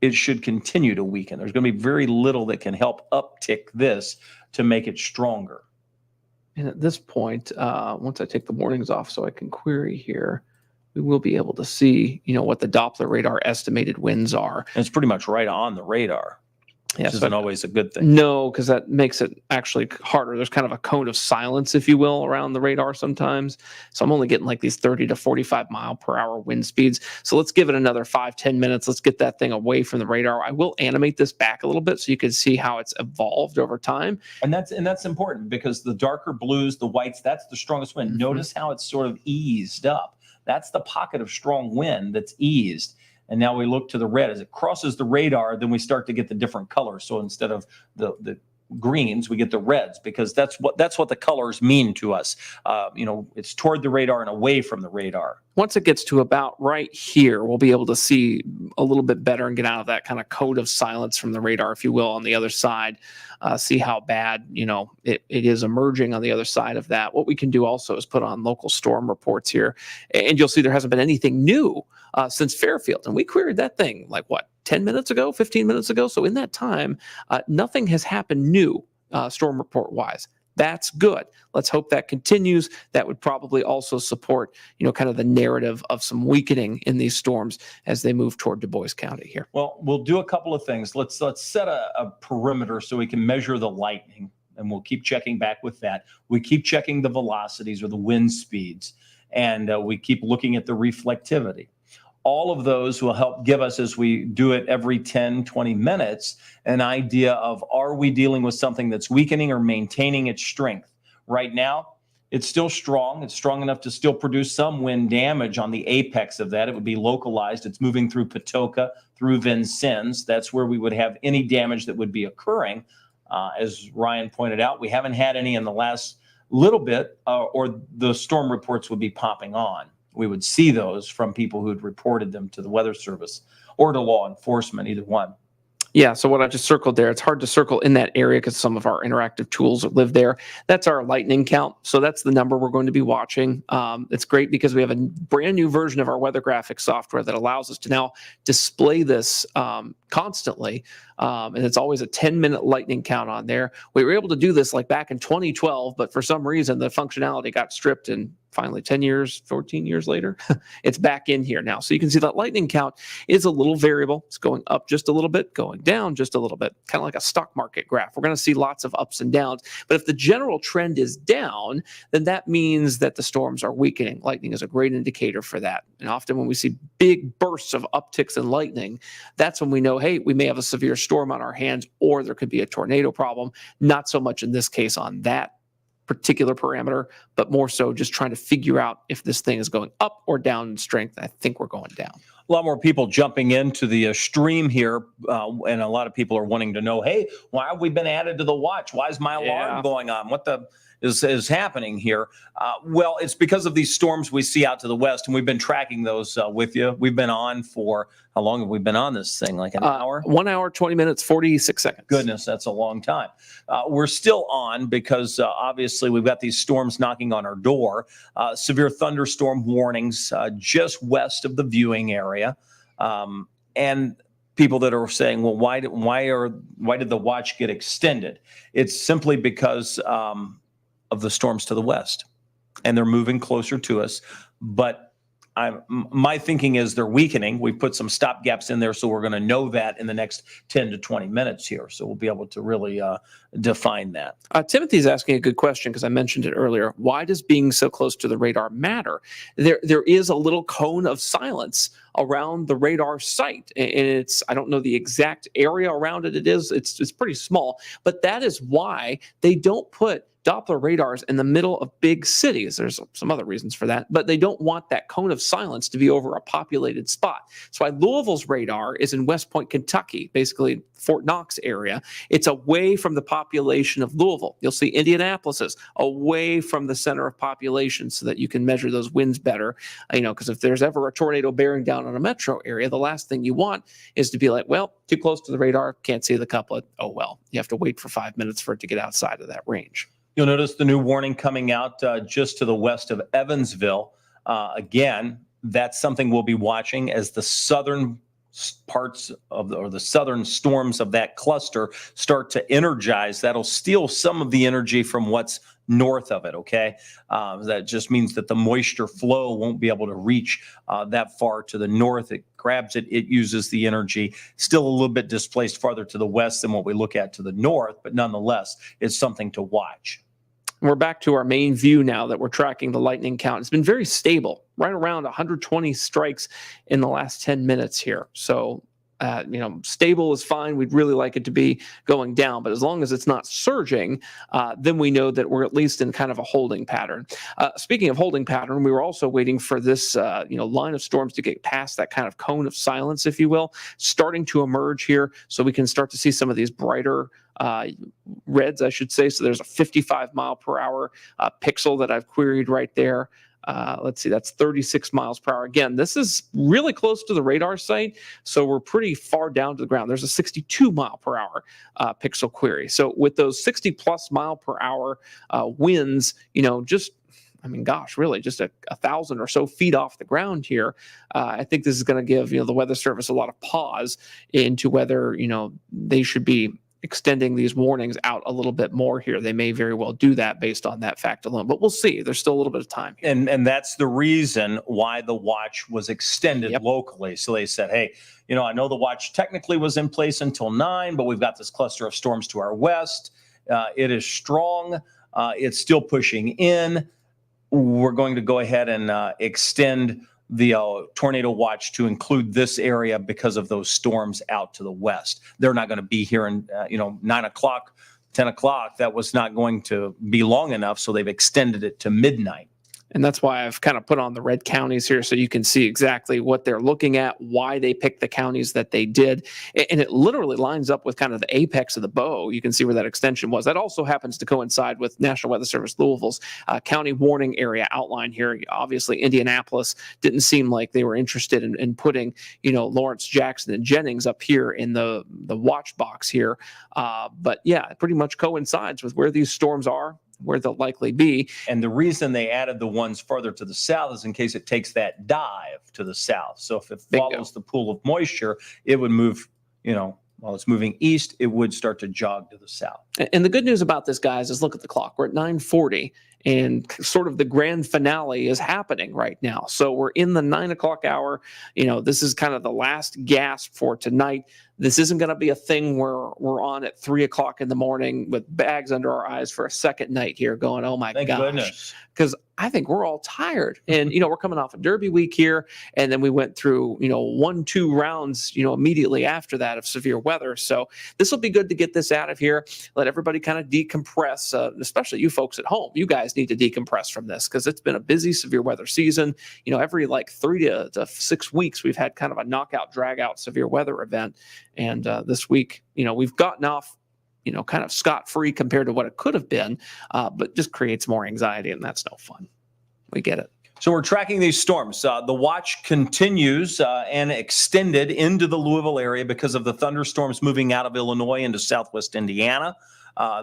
it should continue to weaken. There's going to be very little that can help uptick this to make it stronger. And at this point, once I take the warnings off so I can query here, we will be able to see, what the Doppler radar estimated winds are. And it's pretty much right on the radar, which isn't always a good thing. No, because that makes it actually harder. There's kind of a cone of silence, if you will, around the radar sometimes. So I'm only getting like these 30 to 45 mile per hour wind speeds. So let's give it another 5-10 minutes. Let's get that thing away from the radar. I will animate this back a little bit so you can see how it's evolved over time. And that's important because the darker blues, the whites, that's the strongest wind. Mm-hmm. Notice how it's sort of eased up. That's the pocket of strong wind that's eased. And now we look to the red. As it crosses the radar, then we start to get the different colors. So instead of the greens, we get the reds because that's what the colors mean to us. It's toward the radar and away from the radar. Once it gets to about right here, we'll be able to see a little bit better and get out of that kind of cone of silence from the radar, if you will, on the other side. See how bad, it is emerging on the other side of that. What we can do also is put on local storm reports here. And you'll see there hasn't been anything new since Fairfield. And we queried that thing 10 minutes ago, 15 minutes ago. So in that time, nothing has happened new storm report wise. That's good. Let's hope that continues. That would probably also support, kind of the narrative of some weakening in these storms as they move toward Du Bois County here. Well, we'll do a couple of things. Let's set a perimeter so we can measure the lightning, and we'll keep checking back with that. We keep checking the velocities or the wind speeds, and we keep looking at the reflectivity. All of those will help give us, as we do it every 10, 20 minutes, an idea of, are we dealing with something that's weakening or maintaining its strength? Right now, it's still strong. It's strong enough to still produce some wind damage on the apex of that. It would be localized. It's moving through Patoka, through Vincennes. That's where we would have any damage that would be occurring. As Ryan pointed out, we haven't had any in the last little bit, or the storm reports would be popping on. We would see those from people who had reported them to the Weather Service or to law enforcement, either one. Yeah, so what I just circled there, it's hard to circle in that area because some of our interactive tools live there. That's our lightning count. So that's the number we're going to be watching. It's great because we have a brand new version of our weather graphics software that allows us to now display this constantly. And it's always a 10-minute lightning count on there. We were able to do this like back in 2012, but for some reason the functionality got stripped, and finally 10 years, 14 years later, it's back in here now. So you can see that lightning count is a little variable. It's going up just a little bit, going down just a little bit, kind of like a stock market graph. We're going to see lots of ups and downs. But if the general trend is down, then that means that the storms are weakening. Lightning is a great indicator for that. And often when we see big bursts of upticks in lightning, that's when we know, hey, we may have a severe storm on our hands, or there could be a tornado problem. Not so much in this case on that particular parameter, but more so just trying to figure out if this thing is going up or down in strength. I think we're going down. A lot more people jumping into the stream here, and a lot of people are wanting to know, hey, why have we been added to the watch? Why is my alarm going on? What the is happening here? Well, it's because of these storms we see out to the west, and we've been tracking those with you. We've been on for, how long have we been on this thing? Like an hour? 1 hour, 20 minutes, 46 seconds. Goodness, that's a long time. We're still on because obviously we've got these storms knocking on our door. Severe thunderstorm warnings just west of the viewing area. And people that are saying, well, why did the watch get extended? It's simply because of the storms to the west, and they're moving closer to us. But my thinking is they're weakening. We put some stop gaps in there, so we're going to know that in the next 10 to 20 minutes here. So we'll be able to really define that. Timothy's asking a good question because I mentioned it earlier. Why does being so close to the radar matter? There is a little cone of silence around the radar site, and it's, I don't know the exact area around it. It's pretty small, but that is why they don't put Doppler radars in the middle of big cities. There's some other reasons for that, but they don't want that cone of silence to be over a populated spot. That's why Louisville's radar is in West Point, Kentucky, basically Fort Knox area. It's away from the population of Louisville. You'll see Indianapolis's away from the center of population so that you can measure those winds better. Because if there's ever a tornado bearing down on a metro area, the last thing you want is to be like, well, too close to the radar, can't see the couplet. Oh, well, you have to wait for 5 minutes for it to get outside of that range. You'll notice the new warning coming out just to the west of Evansville. Again, that's something we'll be watching as the southern parts of the southern storms of that cluster start to energize. That'll steal some of the energy from what's north of it, okay? That just means that the moisture flow won't be able to reach that far to the north. It grabs it, it uses the energy. Still a little bit displaced farther to the west than what we look at to the north, but nonetheless, it's something to watch. We're back to our main view now that we're tracking the lightning count. It's been very stable, right around 120 strikes in the last 10 minutes here. So, stable is fine. We'd really like it to be going down, but as long as it's not surging, then we know that we're at least in kind of a holding pattern. Speaking of holding pattern, we were also waiting for this, line of storms to get past that kind of cone of silence, if you will, starting to emerge here, so we can start to see some of these brighter reds, I should say. So there's a 55 mile per hour pixel that I've queried right there. Let's see, that's 36 miles per hour. Again, this is really close to the radar site, so we're pretty far down to the ground. There's a 62 mile per hour pixel query. So with those 60 plus mile per hour winds, really just a 1,000 or so feet off the ground here. I think this is going to give, the Weather Service a lot of pause into whether, they should be extending these warnings out a little bit more here. They may very well do that based on that fact alone, but we'll see. There's still a little bit of time here. And that's the reason why the watch was extended locally. So they said, hey, I know the watch technically was in place until 9, but we've got this cluster of storms to our west. It is strong. It's still pushing in. We're going to go ahead and extend the tornado watch to include this area because of those storms out to the west. They're not going to be here in 9 o'clock, 10 o'clock. That was not going to be long enough, so they've extended it to midnight. And that's why I've kind of put on the red counties here so you can see exactly what they're looking at, why they picked the counties that they did. And it literally lines up with kind of the apex of the bow. You can see where that extension was. That also happens to coincide with National Weather Service Louisville's county warning area outline here. Obviously, Indianapolis didn't seem like they were interested in putting, Lawrence, Jackson, and Jennings up here in the watch box here. But yeah, it pretty much coincides with where these storms are, where they'll likely be. And the reason they added the ones further to the south is in case it takes that dive to the south. So if it follows the pool of moisture, it would move, while it's moving east, it would start to jog to the south. And the good news about this, guys, is look at the clock. We're at 9:40. And sort of the grand finale is happening right now. So we're in the 9 o'clock hour. This is kind of the last gasp for tonight. This isn't going to be a thing where we're on at 3 o'clock in the morning with bags under our eyes for a second night here going, oh my Thank gosh. Goodness. Because I think we're all tired. And, we're coming off a Derby week here. And then we went through, 1-2 rounds, immediately after that of severe weather. So this will be good to get this out of here. Let everybody kind of decompress, especially you folks at home. You guys need to decompress from this because it's been a busy severe weather season. Every 3 to 6 weeks, we've had kind of a knockout, drag out severe weather event. And this week, we've gotten off, kind of scot-free compared to what it could have been, but just creates more anxiety, and that's no fun. We get it. So we're tracking these storms. The watch continues and extended into the Louisville area because of the thunderstorms moving out of Illinois into southwest Indiana.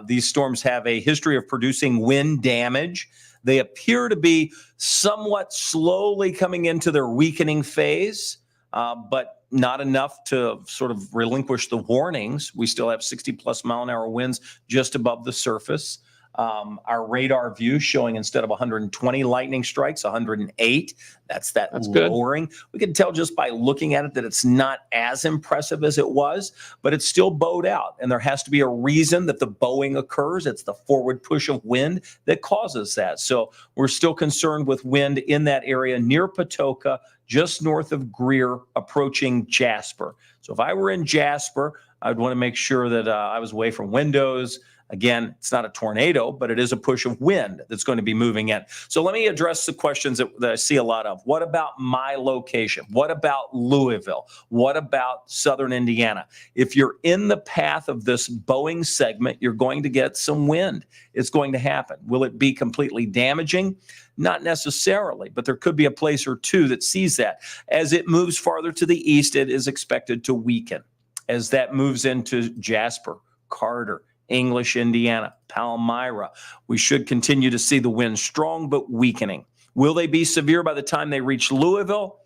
These storms have a history of producing wind damage. They appear to be somewhat slowly coming into their weakening phase, but not enough to sort of relinquish the warnings. We still have 60+ mile an hour winds just above the surface. Our radar view showing instead of 120 lightning strikes, 108. That's lowering. Good. We can tell just by looking at it that it's not as impressive as it was, but it's still bowed out. And there has to be a reason that the bowing occurs. It's the forward push of wind that causes that. So we're still concerned with wind in that area near Patoka, just north of Greer, approaching Jasper. So if I were in Jasper, I'd want to make sure that I was away from windows. Again, it's not a tornado, but it is a push of wind that's going to be moving in. So let me address the questions that I see a lot of. What about my location? What about Louisville? What about southern Indiana? If you're in the path of this bowing segment, you're going to get some wind. It's going to happen. Will it be completely damaging? Not necessarily, but there could be a place or two that sees that. As it moves farther to the east, it is expected to weaken. As that moves into Jasper, Carter, English, Indiana, Palmyra, we should continue to see the wind strong but weakening. Will they be severe by the time they reach Louisville?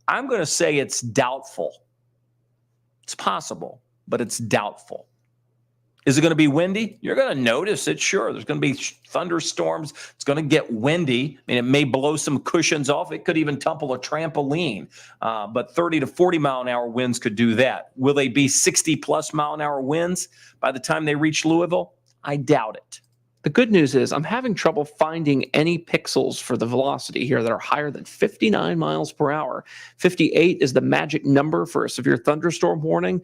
I'm going to say it's doubtful. It's possible, but it's doubtful. Is it going to be windy? You're going to notice it, sure. There's going to be thunderstorms. It's going to get windy. I mean, it may blow some cushions off. It could even tumble a trampoline. But 30 to 40 mile an hour winds could do that. Will they be 60+ mile an hour winds by the time they reach Louisville? I doubt it. The good news is I'm having trouble finding any pixels for the velocity here that are higher than 59 miles per hour. 58 is the magic number for a severe thunderstorm warning.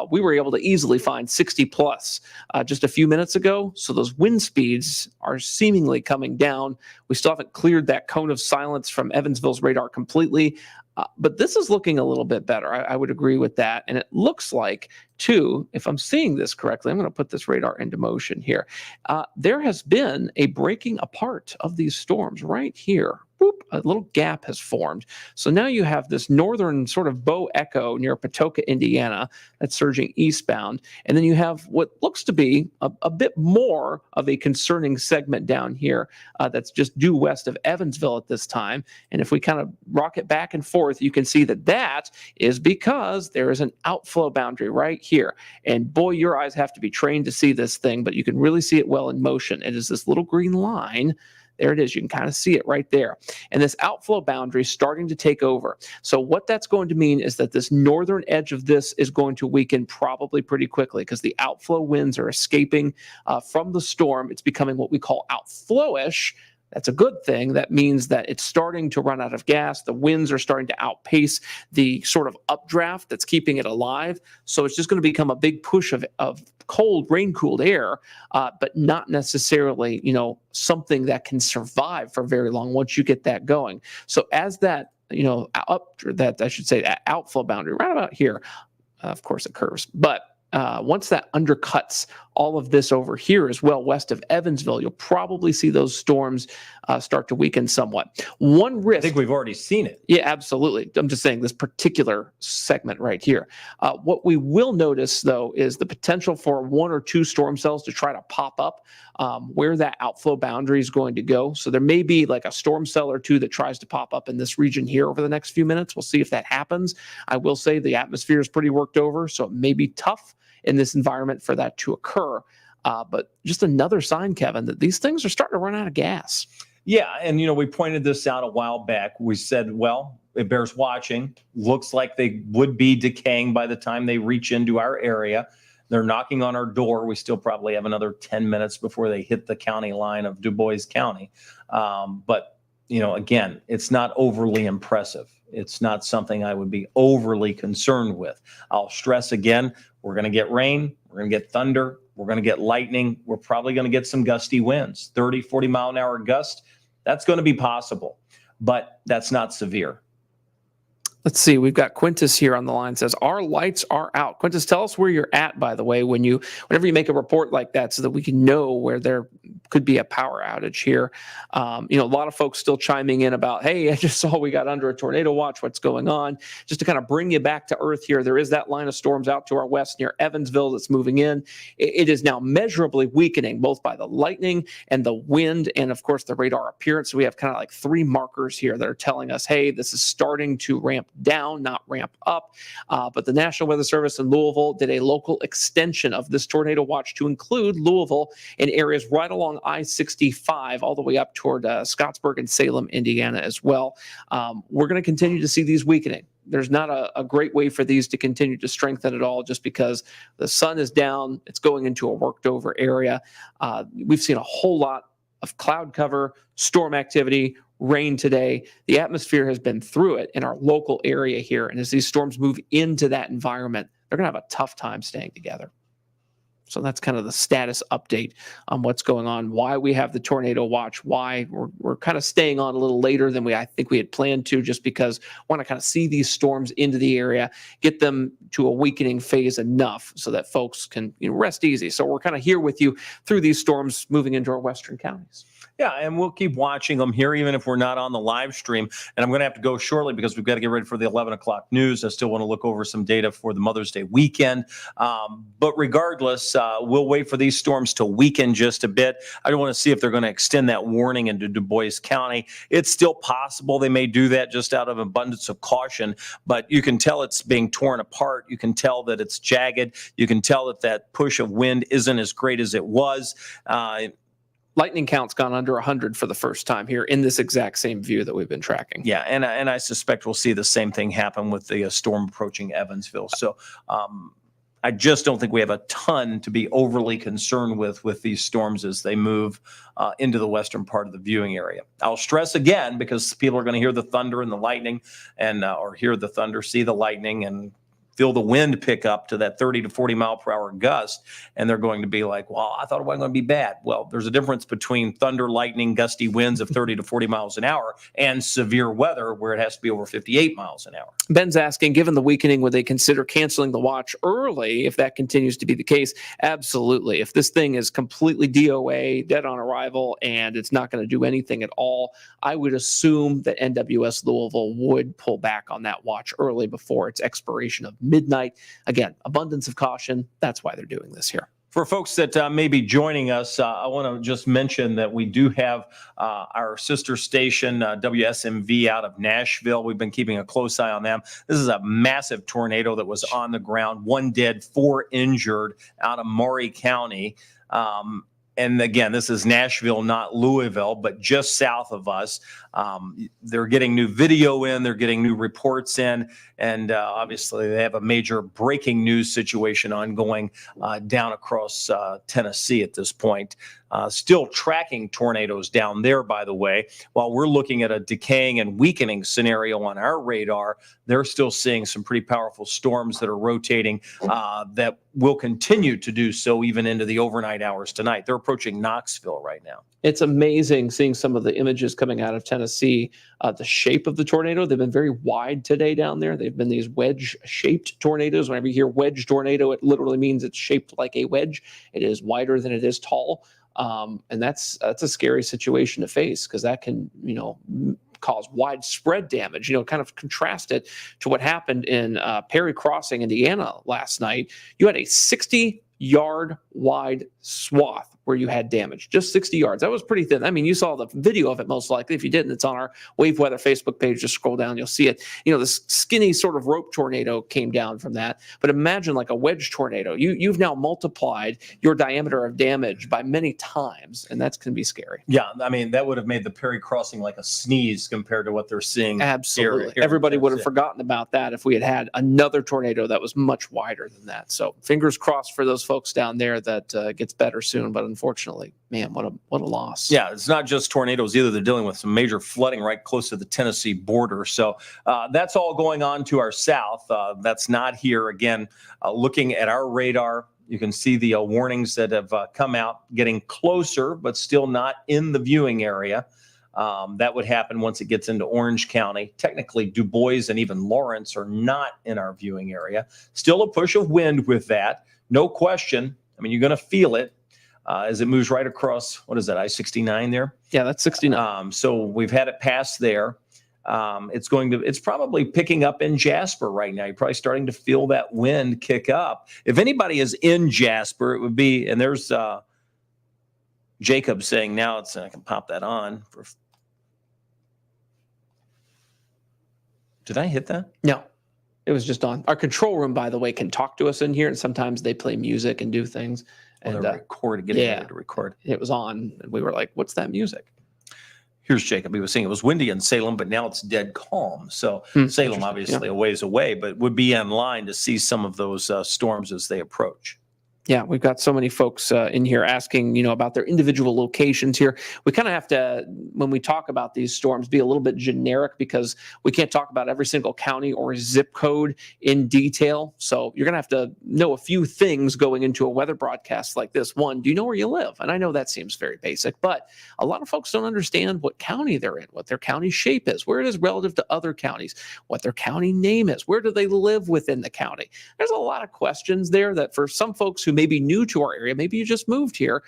We were able to easily find 60 plus just a few minutes ago. So those wind speeds are seemingly coming down. We still haven't cleared that cone of silence from Evansville's radar completely. But this is looking a little bit better. I would agree with that. And it looks like, too, if I'm seeing this correctly, I'm going to put this radar into motion here. There has been a breaking apart of these storms right here. Boop, a little gap has formed. So now you have this northern sort of bow echo near Patoka, Indiana, that's surging eastbound. And then you have what looks to be a bit more of a concerning segment down here that's just due west of Evansville at this time. And if we kind of rock it back and forth, you can see that that is because there is an outflow boundary right here. And boy, your eyes have to be trained to see this thing, but you can really see it well in motion. It is this little green line. There it is. You can kind of see it right there. And this outflow boundary is starting to take over. So what that's going to mean is that this northern edge of this is going to weaken probably pretty quickly because the outflow winds are escaping from the storm. It's becoming what we call outflowish. That's a good thing. That means that it's starting to run out of gas. The winds are starting to outpace the sort of updraft that's keeping it alive. So it's just going to become a big push of cold, rain-cooled air, but not necessarily, something that can survive for very long once you get that going. So as that, that outflow boundary right about here, of course it curves, but once that undercuts all of this over here as well, west of Evansville, you'll probably see those storms start to weaken somewhat. One risk. I think we've already seen it. Yeah, absolutely. I'm just saying this particular segment right here. What we will notice, though, is the potential for 1 or 2 storm cells to try to pop up where that outflow boundary is going to go. So there may be like a storm cell or 2 that tries to pop up in this region here over the next few minutes. We'll see if that happens. I will say the atmosphere is pretty worked over, so it may be tough in this environment for that to occur. But just another sign, Kevin, that these things are starting to run out of gas. Yeah, and we pointed this out a while back. We said, well, it bears watching. Looks like they would be decaying by the time they reach into our area. They're knocking on our door. We still probably have another 10 minutes before they hit the county line of Du Bois County. But again, it's not overly impressive. It's not something I would be overly concerned with. I'll stress again, we're going to get rain. We're going to get thunder. We're going to get lightning. We're probably going to get some gusty winds, 30, 40 mile an hour gust. That's going to be possible, but that's not severe. Let's see. We've got Quintus here on the line. Says our lights are out. Quintus, tell us where you're at, by the way, whenever you make a report like that, so that we can know where there could be a power outage here. A lot of folks still chiming in about, hey, I just saw we got under a tornado watch. What's going on? Just to kind of bring you back to earth here, there is that line of storms out to our west near Evansville that's moving in. It is now measurably weakening, both by the lightning and the wind, and of course the radar appearance. So we have kind of like 3 markers here that are telling us, hey, this is starting to ramp down, not ramp up. But the National Weather Service in Louisville did a local extension of this tornado watch to include Louisville and areas right along I-65 all the way up toward Scottsburg and Salem, Indiana as well. We're going to continue to see these weakening. There's not a great way for these to continue to strengthen at all, just because the sun is down. It's going into a worked over area. We've seen a whole lot of cloud cover, storm activity, rain today. The atmosphere has been through it in our local area here. And as these storms move into that environment, they're going to have a tough time staying together. So that's kind of the status update on what's going on, why we have the tornado watch, why we're kind of staying on a little later than I think we had planned to, just because I want to kind of see these storms into the area, get them to a weakening phase enough so that folks can rest easy. So we're kind of here with you through these storms moving into our western counties. Yeah, and we'll keep watching them here, even if we're not on the live stream. And I'm going to have to go shortly because we've got to get ready for the 11 o'clock news. I still want to look over some data for the Mother's Day weekend. But regardless, we'll wait for these storms to weaken just a bit. I don't want to see if they're going to extend that warning into Du Bois County. It's still possible they may do that just out of abundance of caution, but you can tell it's being torn apart. You can tell that it's jagged. You can tell that that push of wind isn't as great as it was. Lightning count's gone under 100 for the first time here in this exact same view that we've been tracking. Yeah, and I suspect we'll see the same thing happen with the storm approaching Evansville. So I just don't think we have a ton to be overly concerned with these storms as they move into the western part of the viewing area. I'll stress again, because people are going to hear the thunder and the lightning, and or hear the thunder, see the lightning, and feel the wind pick up to that 30 to 40 mile per hour gust, and they're going to be like, well, I thought it wasn't going to be bad. Well, there's a difference between thunder, lightning, gusty winds of 30 to 40 miles an hour and severe weather where it has to be over 58 miles an hour. Ben's asking, given the weakening, would they consider canceling the watch early if that continues to be the case? Absolutely. If this thing is completely DOA, dead on arrival, and it's not going to do anything at all, I would assume that NWS Louisville would pull back on that watch early before its expiration of midnight. Again, abundance of caution. That's why they're doing this here. For folks that may be joining us, I want to just mention that we do have our sister station, WSMV, out of Nashville. We've been keeping a close eye on them. This is a massive tornado that was on the ground. 1 dead, 4 injured out of Maury County. And again, this is Nashville, not Louisville, but just south of us. They're getting new video in, they're getting new reports in, and obviously they have a major breaking news situation ongoing down across Tennessee at this point. Still tracking tornadoes down there, by the way. While we're looking at a decaying and weakening scenario on our radar, they're still seeing some pretty powerful storms that are rotating that will continue to do so even into the overnight hours tonight. They're approaching Knoxville right now. It's amazing seeing some of the images coming out of Tennessee. The shape of the tornado, they've been very wide today down there. They've been these wedge-shaped tornadoes. Whenever you hear wedge tornado, it literally means it's shaped like a wedge. It is wider than it is tall. And that's a scary situation to face, because that can, cause widespread damage. Kind of contrast it to what happened in Perry Crossing, Indiana last night. You had a 60-yard wide swath where you had damage, just 60 yards. That was pretty thin. I mean, you saw the video of it most likely. If you didn't, it's on our Wave Weather Facebook page. Just scroll down, you'll see it. This skinny sort of rope tornado came down from that. But imagine like a wedge tornado. You've now multiplied your diameter of damage by many times, and that's going to be scary. Yeah, I mean, that would have made the Perry Crossing like a sneeze compared to what they're seeing. Absolutely. Everybody would have forgotten about that if we had had another tornado that was much wider than that. So fingers crossed for those folks down there that gets better soon. But unfortunately, man, what a loss. Yeah, it's not just tornadoes either. They're dealing with some major flooding right close to the Tennessee border. So that's all going on to our south. That's not here. Again, looking at our radar, you can see the warnings that have come out, getting closer, but still not in the viewing area. That would happen once it gets into Orange County. Technically, Du Bois and even Lawrence are not in our viewing area. Still a push of wind with that. No question. I mean, you're going to feel it as it moves right across, what is that, I-69 there? Yeah, that's 69. So we've had it pass there. It's probably picking up in Jasper right now. You're probably starting to feel that wind kick up. If anybody is in Jasper, it would be, and there's Jacob saying now I can pop that on. Did I hit that? No. It was just on. Our control room, by the way, can talk to us in here, and sometimes they play music and do things. And getting ready to record. It was on, and we were like, "What's that music?" Here's Jacob. He was saying it was windy in Salem, but now it's dead calm. So Salem, obviously, a ways away, but would be in line to see some of those storms as they approach. Yeah, we've got so many folks in here asking, about their individual locations here. We kind of have to, when we talk about these storms, be a little bit generic, because we can't talk about every single county or zip code in detail. So you're going to have to know a few things going into a weather broadcast like this. One, do you know where you live? And I know that seems very basic, but a lot of folks don't understand what county they're in, what their county shape is, where it is relative to other counties, what their county name is, where do they live within the county. There's a lot of questions there that for some folks who may be new to our area, maybe you just moved here,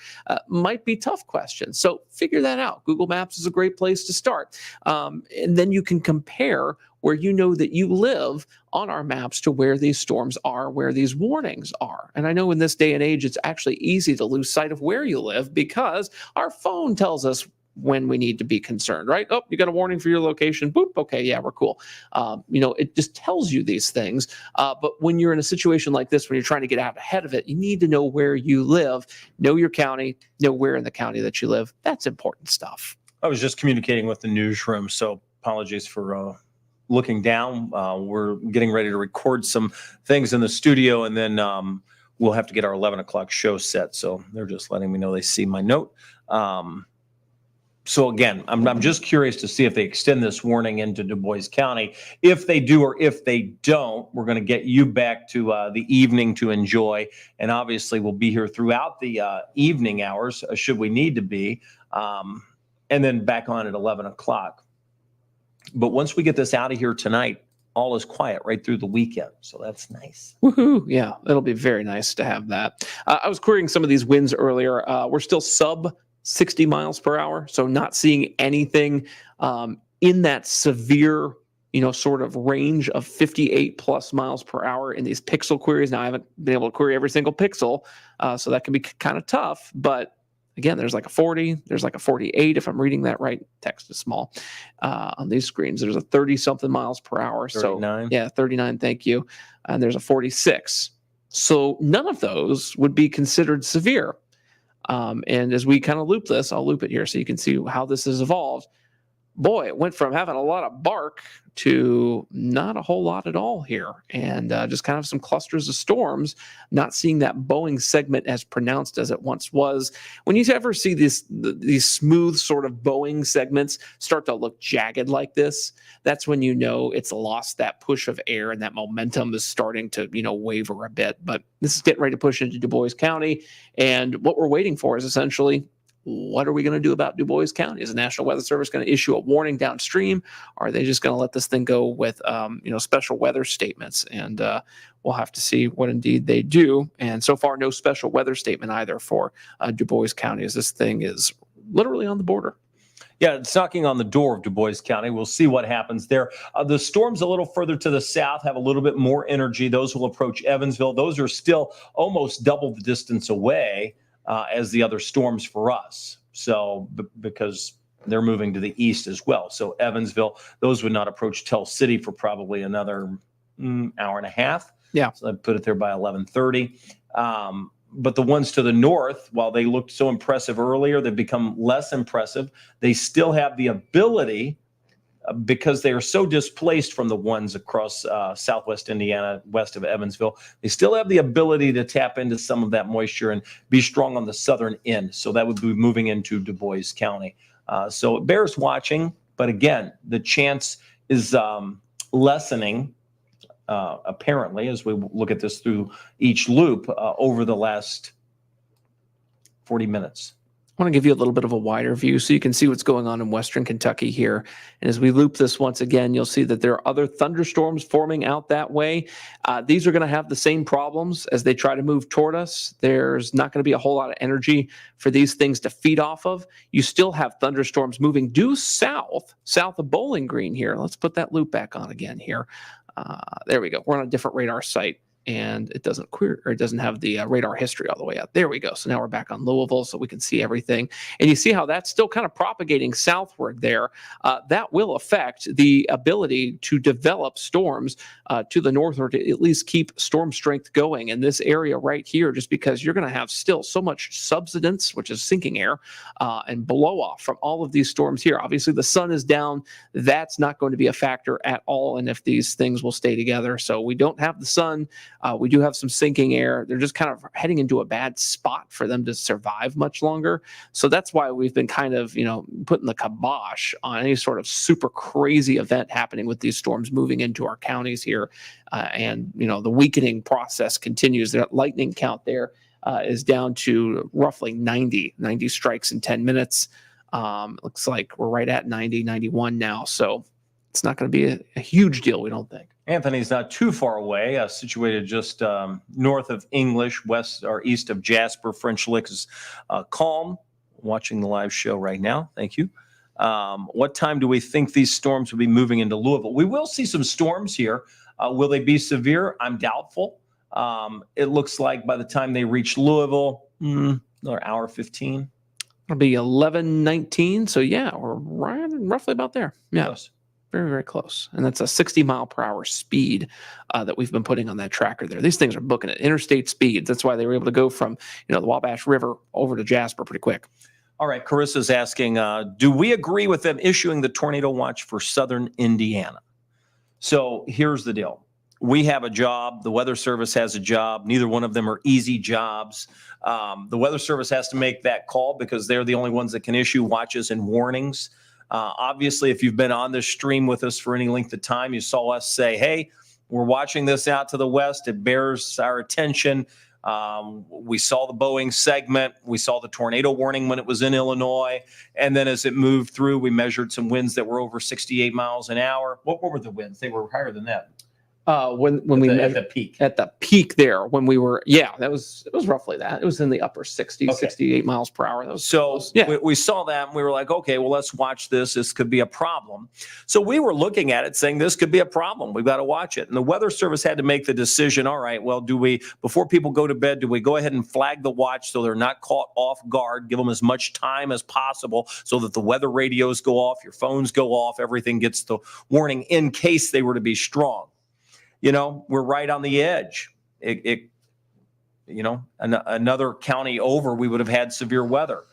might be tough questions. So figure that out. Google Maps is a great place to start. And then you can compare where you know that you live on our maps to where these storms are, where these warnings are. And I know in this day and age, it's actually easy to lose sight of where you live because our phone tells us when we need to be concerned, right? Oh, you got a warning for your location. Boop. Okay. Yeah, we're cool. It just tells you these things. But when you're in a situation like this, when you're trying to get out ahead of it, you need to know where you live, know your county, know where in the county that you live. That's important stuff. I was just communicating with the newsroom, so apologies for looking down. We're getting ready to record some things in the studio, and then we'll have to get our 11 o'clock show set. So they're just letting me know they see my note. So again, I'm just curious to see if they extend this warning into Du Bois County. If they do or if they don't, we're going to get you back to the evening to enjoy. And obviously, we'll be here throughout the evening hours, should we need to be, and then back on at 11 o'clock. But once we get this out of here tonight, all is quiet right through the weekend. So that's nice. Woohoo. Yeah, it'll be very nice to have that. I was querying some of these winds earlier. We're still sub 60 miles per hour. So not seeing anything in that severe, sort of range of 58 plus miles per hour in these pixel queries. Now, I haven't been able to query every single pixel, so that can be kind of tough. But again, there's like a 40, there's like a 48, if I'm reading that right. Text is small on these screens. There's a 30 something miles per hour. 39. So yeah, 39. Thank you. And there's a 46. So none of those would be considered severe. And as we kind of loop this, I'll loop it here so you can see how this has evolved. boy, it went from having a lot of bark to not a whole lot at all here, and just kind of some clusters of storms. Not seeing that Boeing segment as pronounced as it once was. When you ever see these smooth sort of Boeing segments start to look jagged like this, that's when you know it's lost that push of air and that momentum is starting to waver a bit. But this is getting ready to push into Du Bois County, and what we're waiting for is essentially, what are we going to do about Du Bois County? Is the National Weather Service going to issue a warning downstream? Or are they just going to let this thing go with, special weather statements? And we'll have to see what indeed they do. And so far, no special weather statement either for Du Bois County, as this thing is literally on the border. Yeah, it's knocking on the door of Du Bois County. We'll see what happens there. The storms a little further to the south have a little bit more energy. Those will approach Evansville. Those are still almost double the distance away as the other storms for us. So because they're moving to the east as well. So Evansville, those would not approach Tell City for probably another hour and a half. Yeah. So I put it there by 11:30. But the ones to the north, while they looked so impressive earlier, they've become less impressive. They still have the ability, because they are so displaced from the ones across southwest Indiana, west of Evansville, they still have the ability to tap into some of that moisture and be strong on the southern end. So that would be moving into Du Bois County. So it bears watching. But again, the chance is lessening, apparently, as we look at this through each loop over the last 40 minutes. I want to give you a little bit of a wider view so you can see what's going on in western Kentucky here. And as we loop this once again, you'll see that there are other thunderstorms forming out that way. These are going to have the same problems as they try to move toward us. There's not going to be a whole lot of energy for these things to feed off of. You still have thunderstorms moving due south of Bowling Green here. Let's put that loop back on again here. There we go. We're on a different radar site, and it doesn't have the radar history all the way out. There we go. So now we're back on Louisville, so we can see everything. And you see how that's still kind of propagating southward there. That will affect the ability to develop storms to the north, or to at least keep storm strength going in this area right here, just because you're going to have still so much subsidence, which is sinking air, and blow off from all of these storms here. Obviously, the sun is down. That's not going to be a factor at all, and if these things will stay together. So we don't have the sun. We do have some sinking air. They're just kind of heading into a bad spot for them to survive much longer. So that's why we've been kind of, putting the kibosh on any sort of super crazy event happening with these storms moving into our counties here. And the weakening process continues. That lightning count there is down to roughly 90 strikes in 10 minutes. Looks like we're right at 91 now. So it's not going to be a huge deal, we don't think. Anthony's not too far away, situated just north of English, west or east of Jasper. French Lick is calm, watching the live show right now. Thank you. What time do we think these storms will be moving into Louisville? We will see some storms here. Will they be severe? I'm doubtful. It looks like by the time they reach Louisville, another hour 15. It'll be 11:19. So yeah, we're roughly about there. Yeah. Yes. Very, very close. And that's a 60-mile-per-hour speed that we've been putting on that tracker there. These things are booking at interstate speeds. That's why they were able to go from, the Wabash River over to Jasper pretty quick. All right. Carissa's asking, do we agree with them issuing the tornado watch for southern Indiana? So here's the deal. We have a job. The Weather Service has a job. Neither one of them are easy jobs. The Weather Service has to make that call because they're the only ones that can issue watches and warnings. Obviously, if you've been on this stream with us for any length of time, you saw us say, hey, we're watching this out to the west. It bears our attention. We saw the Boeing segment. We saw the tornado warning when it was in Illinois. And then as it moved through, we measured some winds that were over 68 miles an hour. What were the winds? They were higher than that. When we at the peak there, when we were, it was roughly that. It was in the upper 60, 68 miles per hour. That was close. We saw that and we were like, okay, well, let's watch this. This could be a problem. So we were looking at it saying this could be a problem. We've got to watch it. And the Weather Service had to make the decision. All right, well, before people go to bed, do we go ahead and flag the watch so they're not caught off guard, give them as much time as possible so that the weather radios go off, your phones go off, everything gets the warning in case they were to be strong. We're right on the edge. Another county over, we would have had severe weather.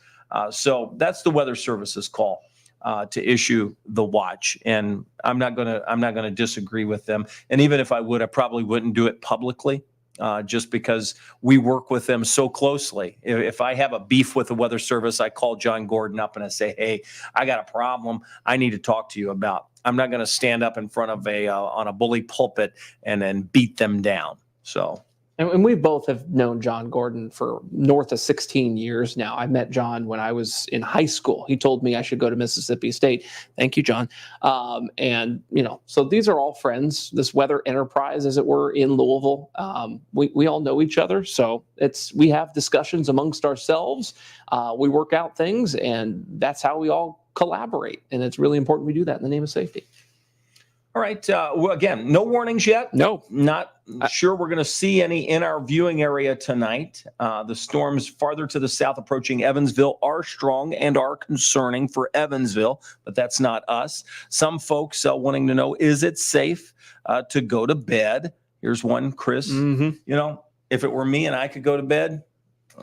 So that's the Weather Service's call. to issue the watch, and I'm not gonna disagree with them. And even if I would, I probably wouldn't do it publicly. Just because we work with them so closely. If I have a beef with the Weather Service, I call John Gordon up and I say, hey, I got a problem I need to talk to you about. I'm not going to stand up in front of on a bully pulpit and then beat them down. So. And we both have known John Gordon for north of 16 years now. I met John when I was in high school. He told me I should go to Mississippi State. Thank you, John. And, so these are all friends, this weather enterprise, as it were, in Louisville. We all know each other. So we have discussions amongst ourselves. We work out things, and that's how we all collaborate. And it's really important we do that in the name of safety. All right. Well, again, no warnings yet. No. Not sure we're going to see any in our viewing area tonight. The storms farther to the south approaching Evansville are strong and are concerning for Evansville, but that's not us. Some folks wanting to know, is it safe to go to bed? Here's one, Chris. Mm-hmm. If it were me and I could go to bed,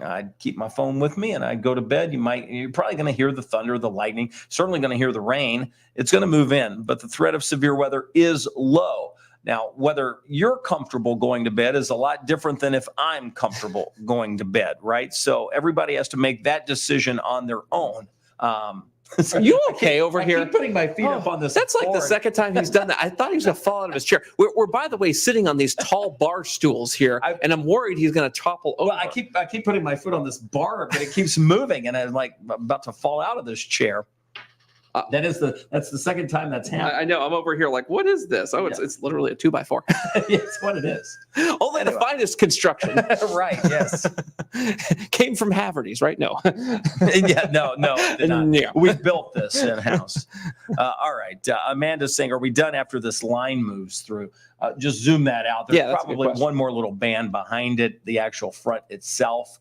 I'd keep my phone with me and I'd go to bed. You're probably going to hear the thunder, the lightning, certainly going to hear the rain. It's going to move in, but the threat of severe weather is low. Now, whether you're comfortable going to bed is a lot different than if I'm comfortable going to bed, right? So everybody has to make that decision on their own. Are you okay over here? I keep putting my feet up on this. That's like board. the second time he's done that. I thought he was going to fall out of his chair. We're, by the way, sitting on these tall bar stools here, and I'm worried he's going to topple over. Well, I keep putting my foot on this bar, but it keeps moving, and I'm like about to fall out of this chair. That's the second time that's happened. I know. I'm over here like, what is this? Oh, it's literally a 2x4. It's what it is. Only the finest construction. Right. Yes. Came from Haverty's, right? No. Yeah. No. Yeah. We built this in house. All right. Amanda's saying, "Are we done after this line moves through?" Just zoom that out. There's probably one more little band behind it, the actual front itself.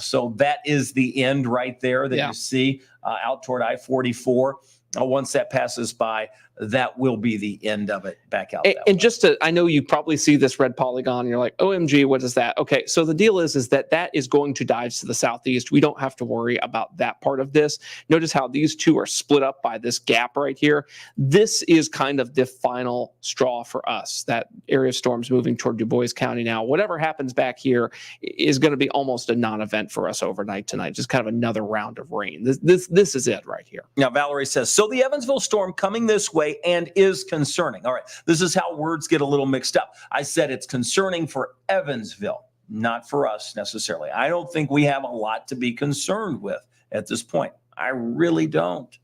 So that is the end right there that you see out toward I-44. Once that passes by, that will be the end of it back out. And I know you probably see this red polygon and you're like, OMG, what is that? Okay, so the deal is that is going to dive to the southeast. We don't have to worry about that part of this. Notice how these two are split up by this gap right here. This is kind of the final straw for us. That area of storms moving toward Du Bois County now. Whatever happens back here is going to be almost a non-event for us overnight tonight. Just kind of another round of rain. This is it right here. Now, Valerie says, so the Evansville storm coming this way and is concerning. All right, this is how words get a little mixed up. I said it's concerning for Evansville, not for us necessarily. I don't think we have a lot to be concerned with at this point. I really don't.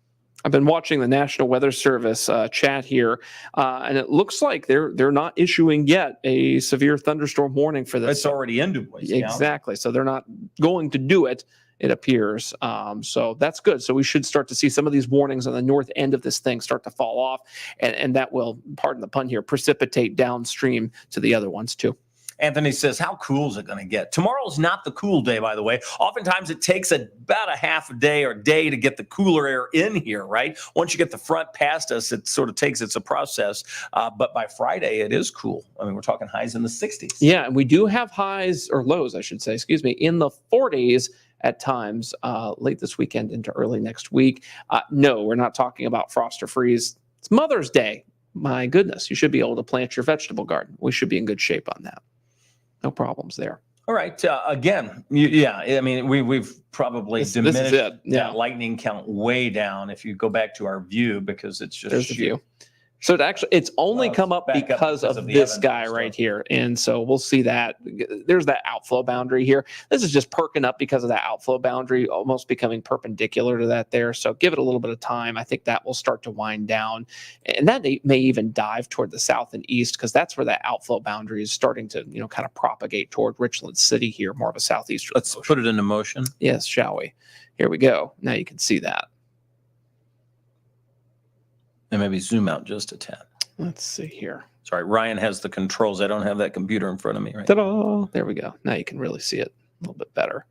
I've been watching the National Weather Service chat here, and it looks like they're not issuing yet a severe thunderstorm warning for this. It's already in Du Bois. Exactly. So they're not going to do it, it appears. So that's good. So we should start to see some of these warnings on the north end of this thing start to fall off, and that will, pardon the pun here, precipitate downstream to the other ones too. Anthony says, how cool is it going to get? Tomorrow's not the cool day, by the way. Oftentimes it takes about a half a day or day to get the cooler air in here, right? Once you get the front past us, it sort of takes a process. But by Friday, it is cool. I mean, we're talking highs in the 60s. Yeah, and we do have highs, or lows, I should say, in the 40s at times late this weekend into early next week. No, we're not talking about frost or freeze. It's Mother's Day. My goodness, you should be able to plant your vegetable garden. We should be in good shape on that. No problems there. All right. Again, I mean, we've probably diminished that lightning count way down if you go back to our view, because it's just there's the view. So it's only come up because of this guy right here. And so we'll see that. There's that outflow boundary here. This is just perking up because of that outflow boundary almost becoming perpendicular to that there. So give it a little bit of time. I think that will start to wind down. And that may even dive toward the south and east, because that's where that outflow boundary is starting to, kind of propagate toward Richland City here, more of a southeastern. Let's put it into motion. Yes, shall we? Here we go. Now you can see that. And maybe zoom out just a tad. Let's see here. Sorry, Ryan has the controls. I don't have that computer in front of me right Ta-da! There we go. Now you can really see it a little bit better.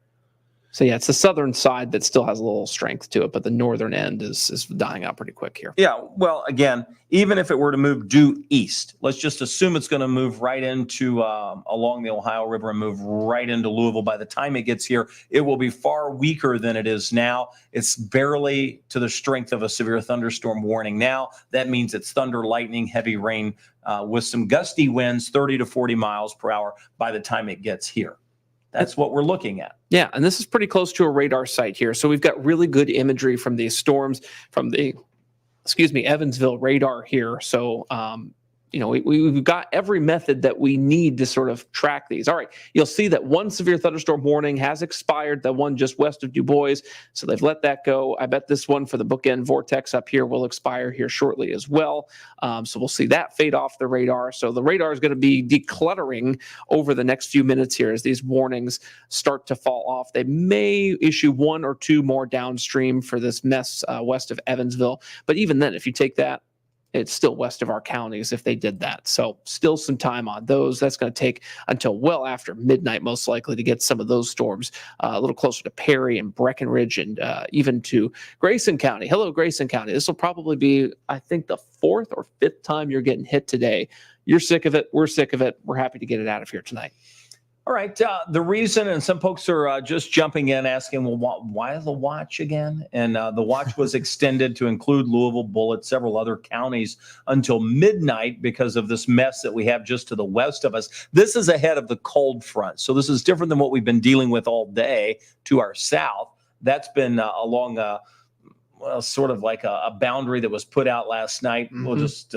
So yeah, it's the southern side that still has a little strength to it, but the northern end is dying out pretty quick here. Yeah, well, again, even if it were to move due east, let's just assume it's going to move right into along the Ohio River and move right into Louisville. By the time it gets here, it will be far weaker than it is now. It's barely to the strength of a severe thunderstorm warning now. That means it's thunder, lightning, heavy rain with some gusty winds, 30 to 40 miles per hour by the time it gets here. That's what we're looking at. Yeah, and this is pretty close to a radar site here. So we've got really good imagery from these storms from the, Evansville radar here. So, we've got every method that we need to sort of track these. All right, you'll see that one severe thunderstorm warning has expired, the one just west of Du Bois. So they've let that go. I bet this one for the bookend vortex up here will expire here shortly as well. So we'll see that fade off the radar. So the radar is going to be decluttering over the next few minutes here as these warnings start to fall off. They may issue one or two more downstream for this mess west of Evansville. But even then, if you take that, it's still west of our counties if they did that. So still some time on those. That's going to take until well after midnight, most likely, to get some of those storms a little closer to Perry and Breckenridge and even to Grayson County. Hello, Grayson County. This will probably be, I think, the fourth or fifth time you're getting hit today. You're sick of it. We're sick of it. We're happy to get it out of here tonight. All right. The reason, and some folks are just jumping in asking, well, why the watch again? And the watch was extended to include Louisville, Bullitt, several other counties until midnight because of this mess that we have just to the west of us. This is ahead of the cold front. So this is different than what we've been dealing with all day to our south. That's been along sort of like a boundary that was put out last night. Mm-hmm. We'll just...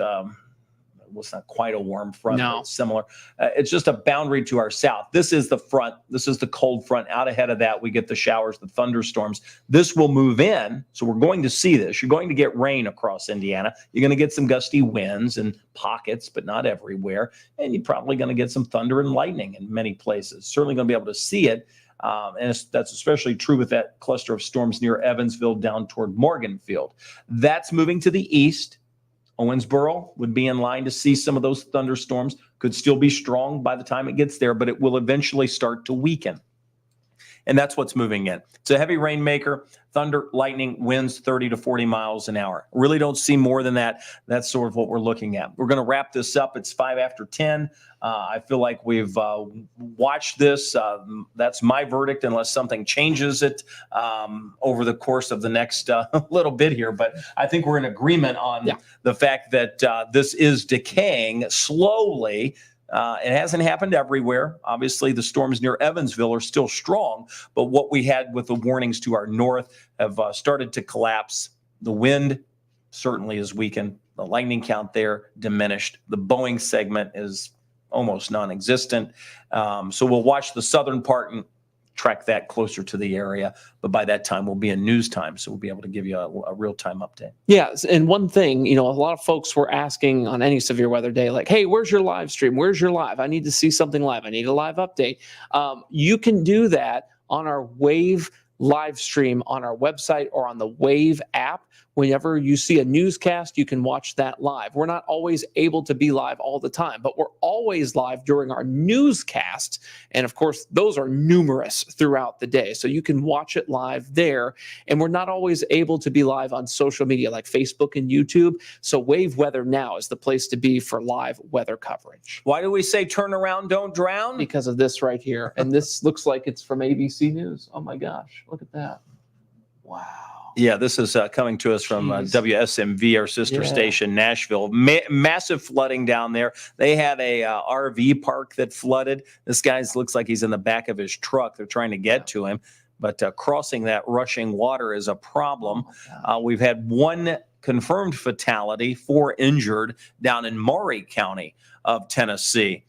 well, it's not quite a warm front, but it's similar. It's just a boundary to our south. This is the front. This is the cold front. Out ahead of that, we get the showers, the thunderstorms. This will move in. So we're going to see this. You're going to get rain across Indiana. You're going to get some gusty winds and pockets, but not everywhere. And you're probably going to get some thunder and lightning in many places. Certainly going to be able to see it. And that's especially true with that cluster of storms near Evansville down toward Morganfield. That's moving to the east. Owensboro would be in line to see some of those thunderstorms. Could still be strong by the time it gets there, but it will eventually start to weaken. And that's what's moving in. It's a heavy rainmaker, thunder, lightning, winds 30 to 40 miles an hour. Really don't see more than that. That's sort of what we're looking at. We're going to wrap this up. It's 5 after 10. I feel like we've watched this. That's my verdict, unless something changes it over the course of the next little bit here. But I think we're in agreement on the fact that this is decaying slowly. It hasn't happened everywhere. Obviously, the storms near Evansville are still strong, but what we had with the warnings to our north have started to collapse. The wind certainly is weakened. The lightning count there diminished. The Boeing segment is almost non-existent. So we'll watch the southern part and track that closer to the area. But by that time, we'll be in news time, so we'll be able to give you a real-time update. Yeah, and one thing, a lot of folks were asking on any severe weather day, like, hey, where's your live stream? Where's your live? I need to see something live. I need a live update. You can do that on our Wave live stream on our website or on the Wave app. Whenever you see a newscast, you can watch that live. We're not always able to be live all the time, but we're always live during our newscasts. And of course, those are numerous throughout the day. So you can watch it live there. And we're not always able to be live on social media like Facebook and YouTube. So Wave Weather Now is the place to be for live weather coverage. Why do we say turn around, don't drown? Because of this right here. And this looks like it's from ABC News. Oh my gosh, look at that. Wow. Yeah, this is coming to us from WSMV, our sister station, Nashville. Massive flooding down there. They had a RV park that flooded. This guy looks like he's in the back of his truck. They're trying to get to him, but crossing that rushing water is a problem. We've had one confirmed fatality, 4 injured down in Maury County of Tennessee.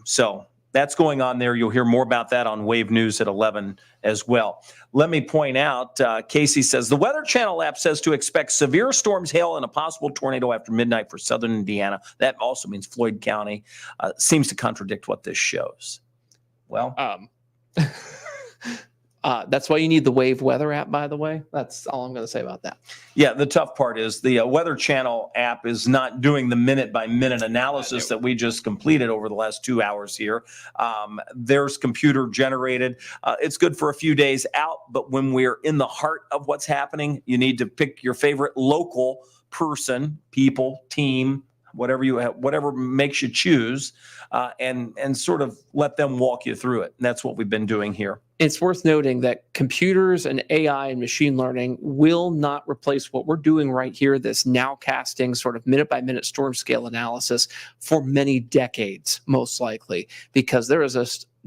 So that's going on there. You'll hear more about that on Wave News at 11 as well. Let me point out, Casey says, the Weather Channel app says to expect severe storms, hail, and a possible tornado after midnight for southern Indiana. That also means Floyd County. Seems to contradict what this shows. Well, That's why you need the Wave Weather app, by the way. That's all I'm going to say about that. Yeah, the tough part is the Weather Channel app is not doing the minute-by-minute analysis that we just completed over the last 2 hours here. There's computer generated. It's good for a few days out, but when we're in the heart of what's happening, you need to pick your favorite local person, people, team, whatever you have, whatever makes you choose, and sort of let them walk you through it. And that's what we've been doing here. It's worth noting that computers and AI and machine learning will not replace what we're doing right here, this nowcasting sort of minute-by-minute storm scale analysis, for many decades, most likely, because there is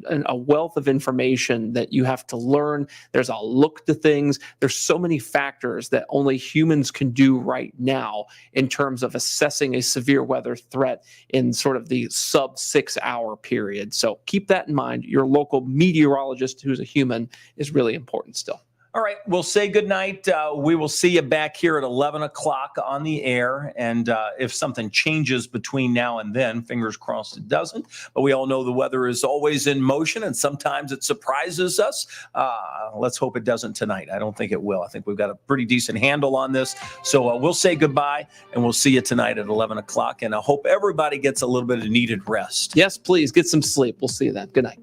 a wealth of information that you have to learn. There's a look to things. There's so many factors that only humans can do right now in terms of assessing a severe weather threat in sort of the sub 6 hour period. So keep that in mind. Your local meteorologist who's a human is really important still. All right, we'll say goodnight. We will see you back here at 11 o'clock on the air. And if something changes between now and then, fingers crossed it doesn't. But we all know the weather is always in motion, and sometimes it surprises us. Let's hope it doesn't tonight. I don't think it will. I think we've got a pretty decent handle on this. So we'll say goodbye, and we'll see you tonight at 11 o'clock. And I hope everybody gets a little bit of needed rest. Yes, please get some sleep. We'll see you then. Good night.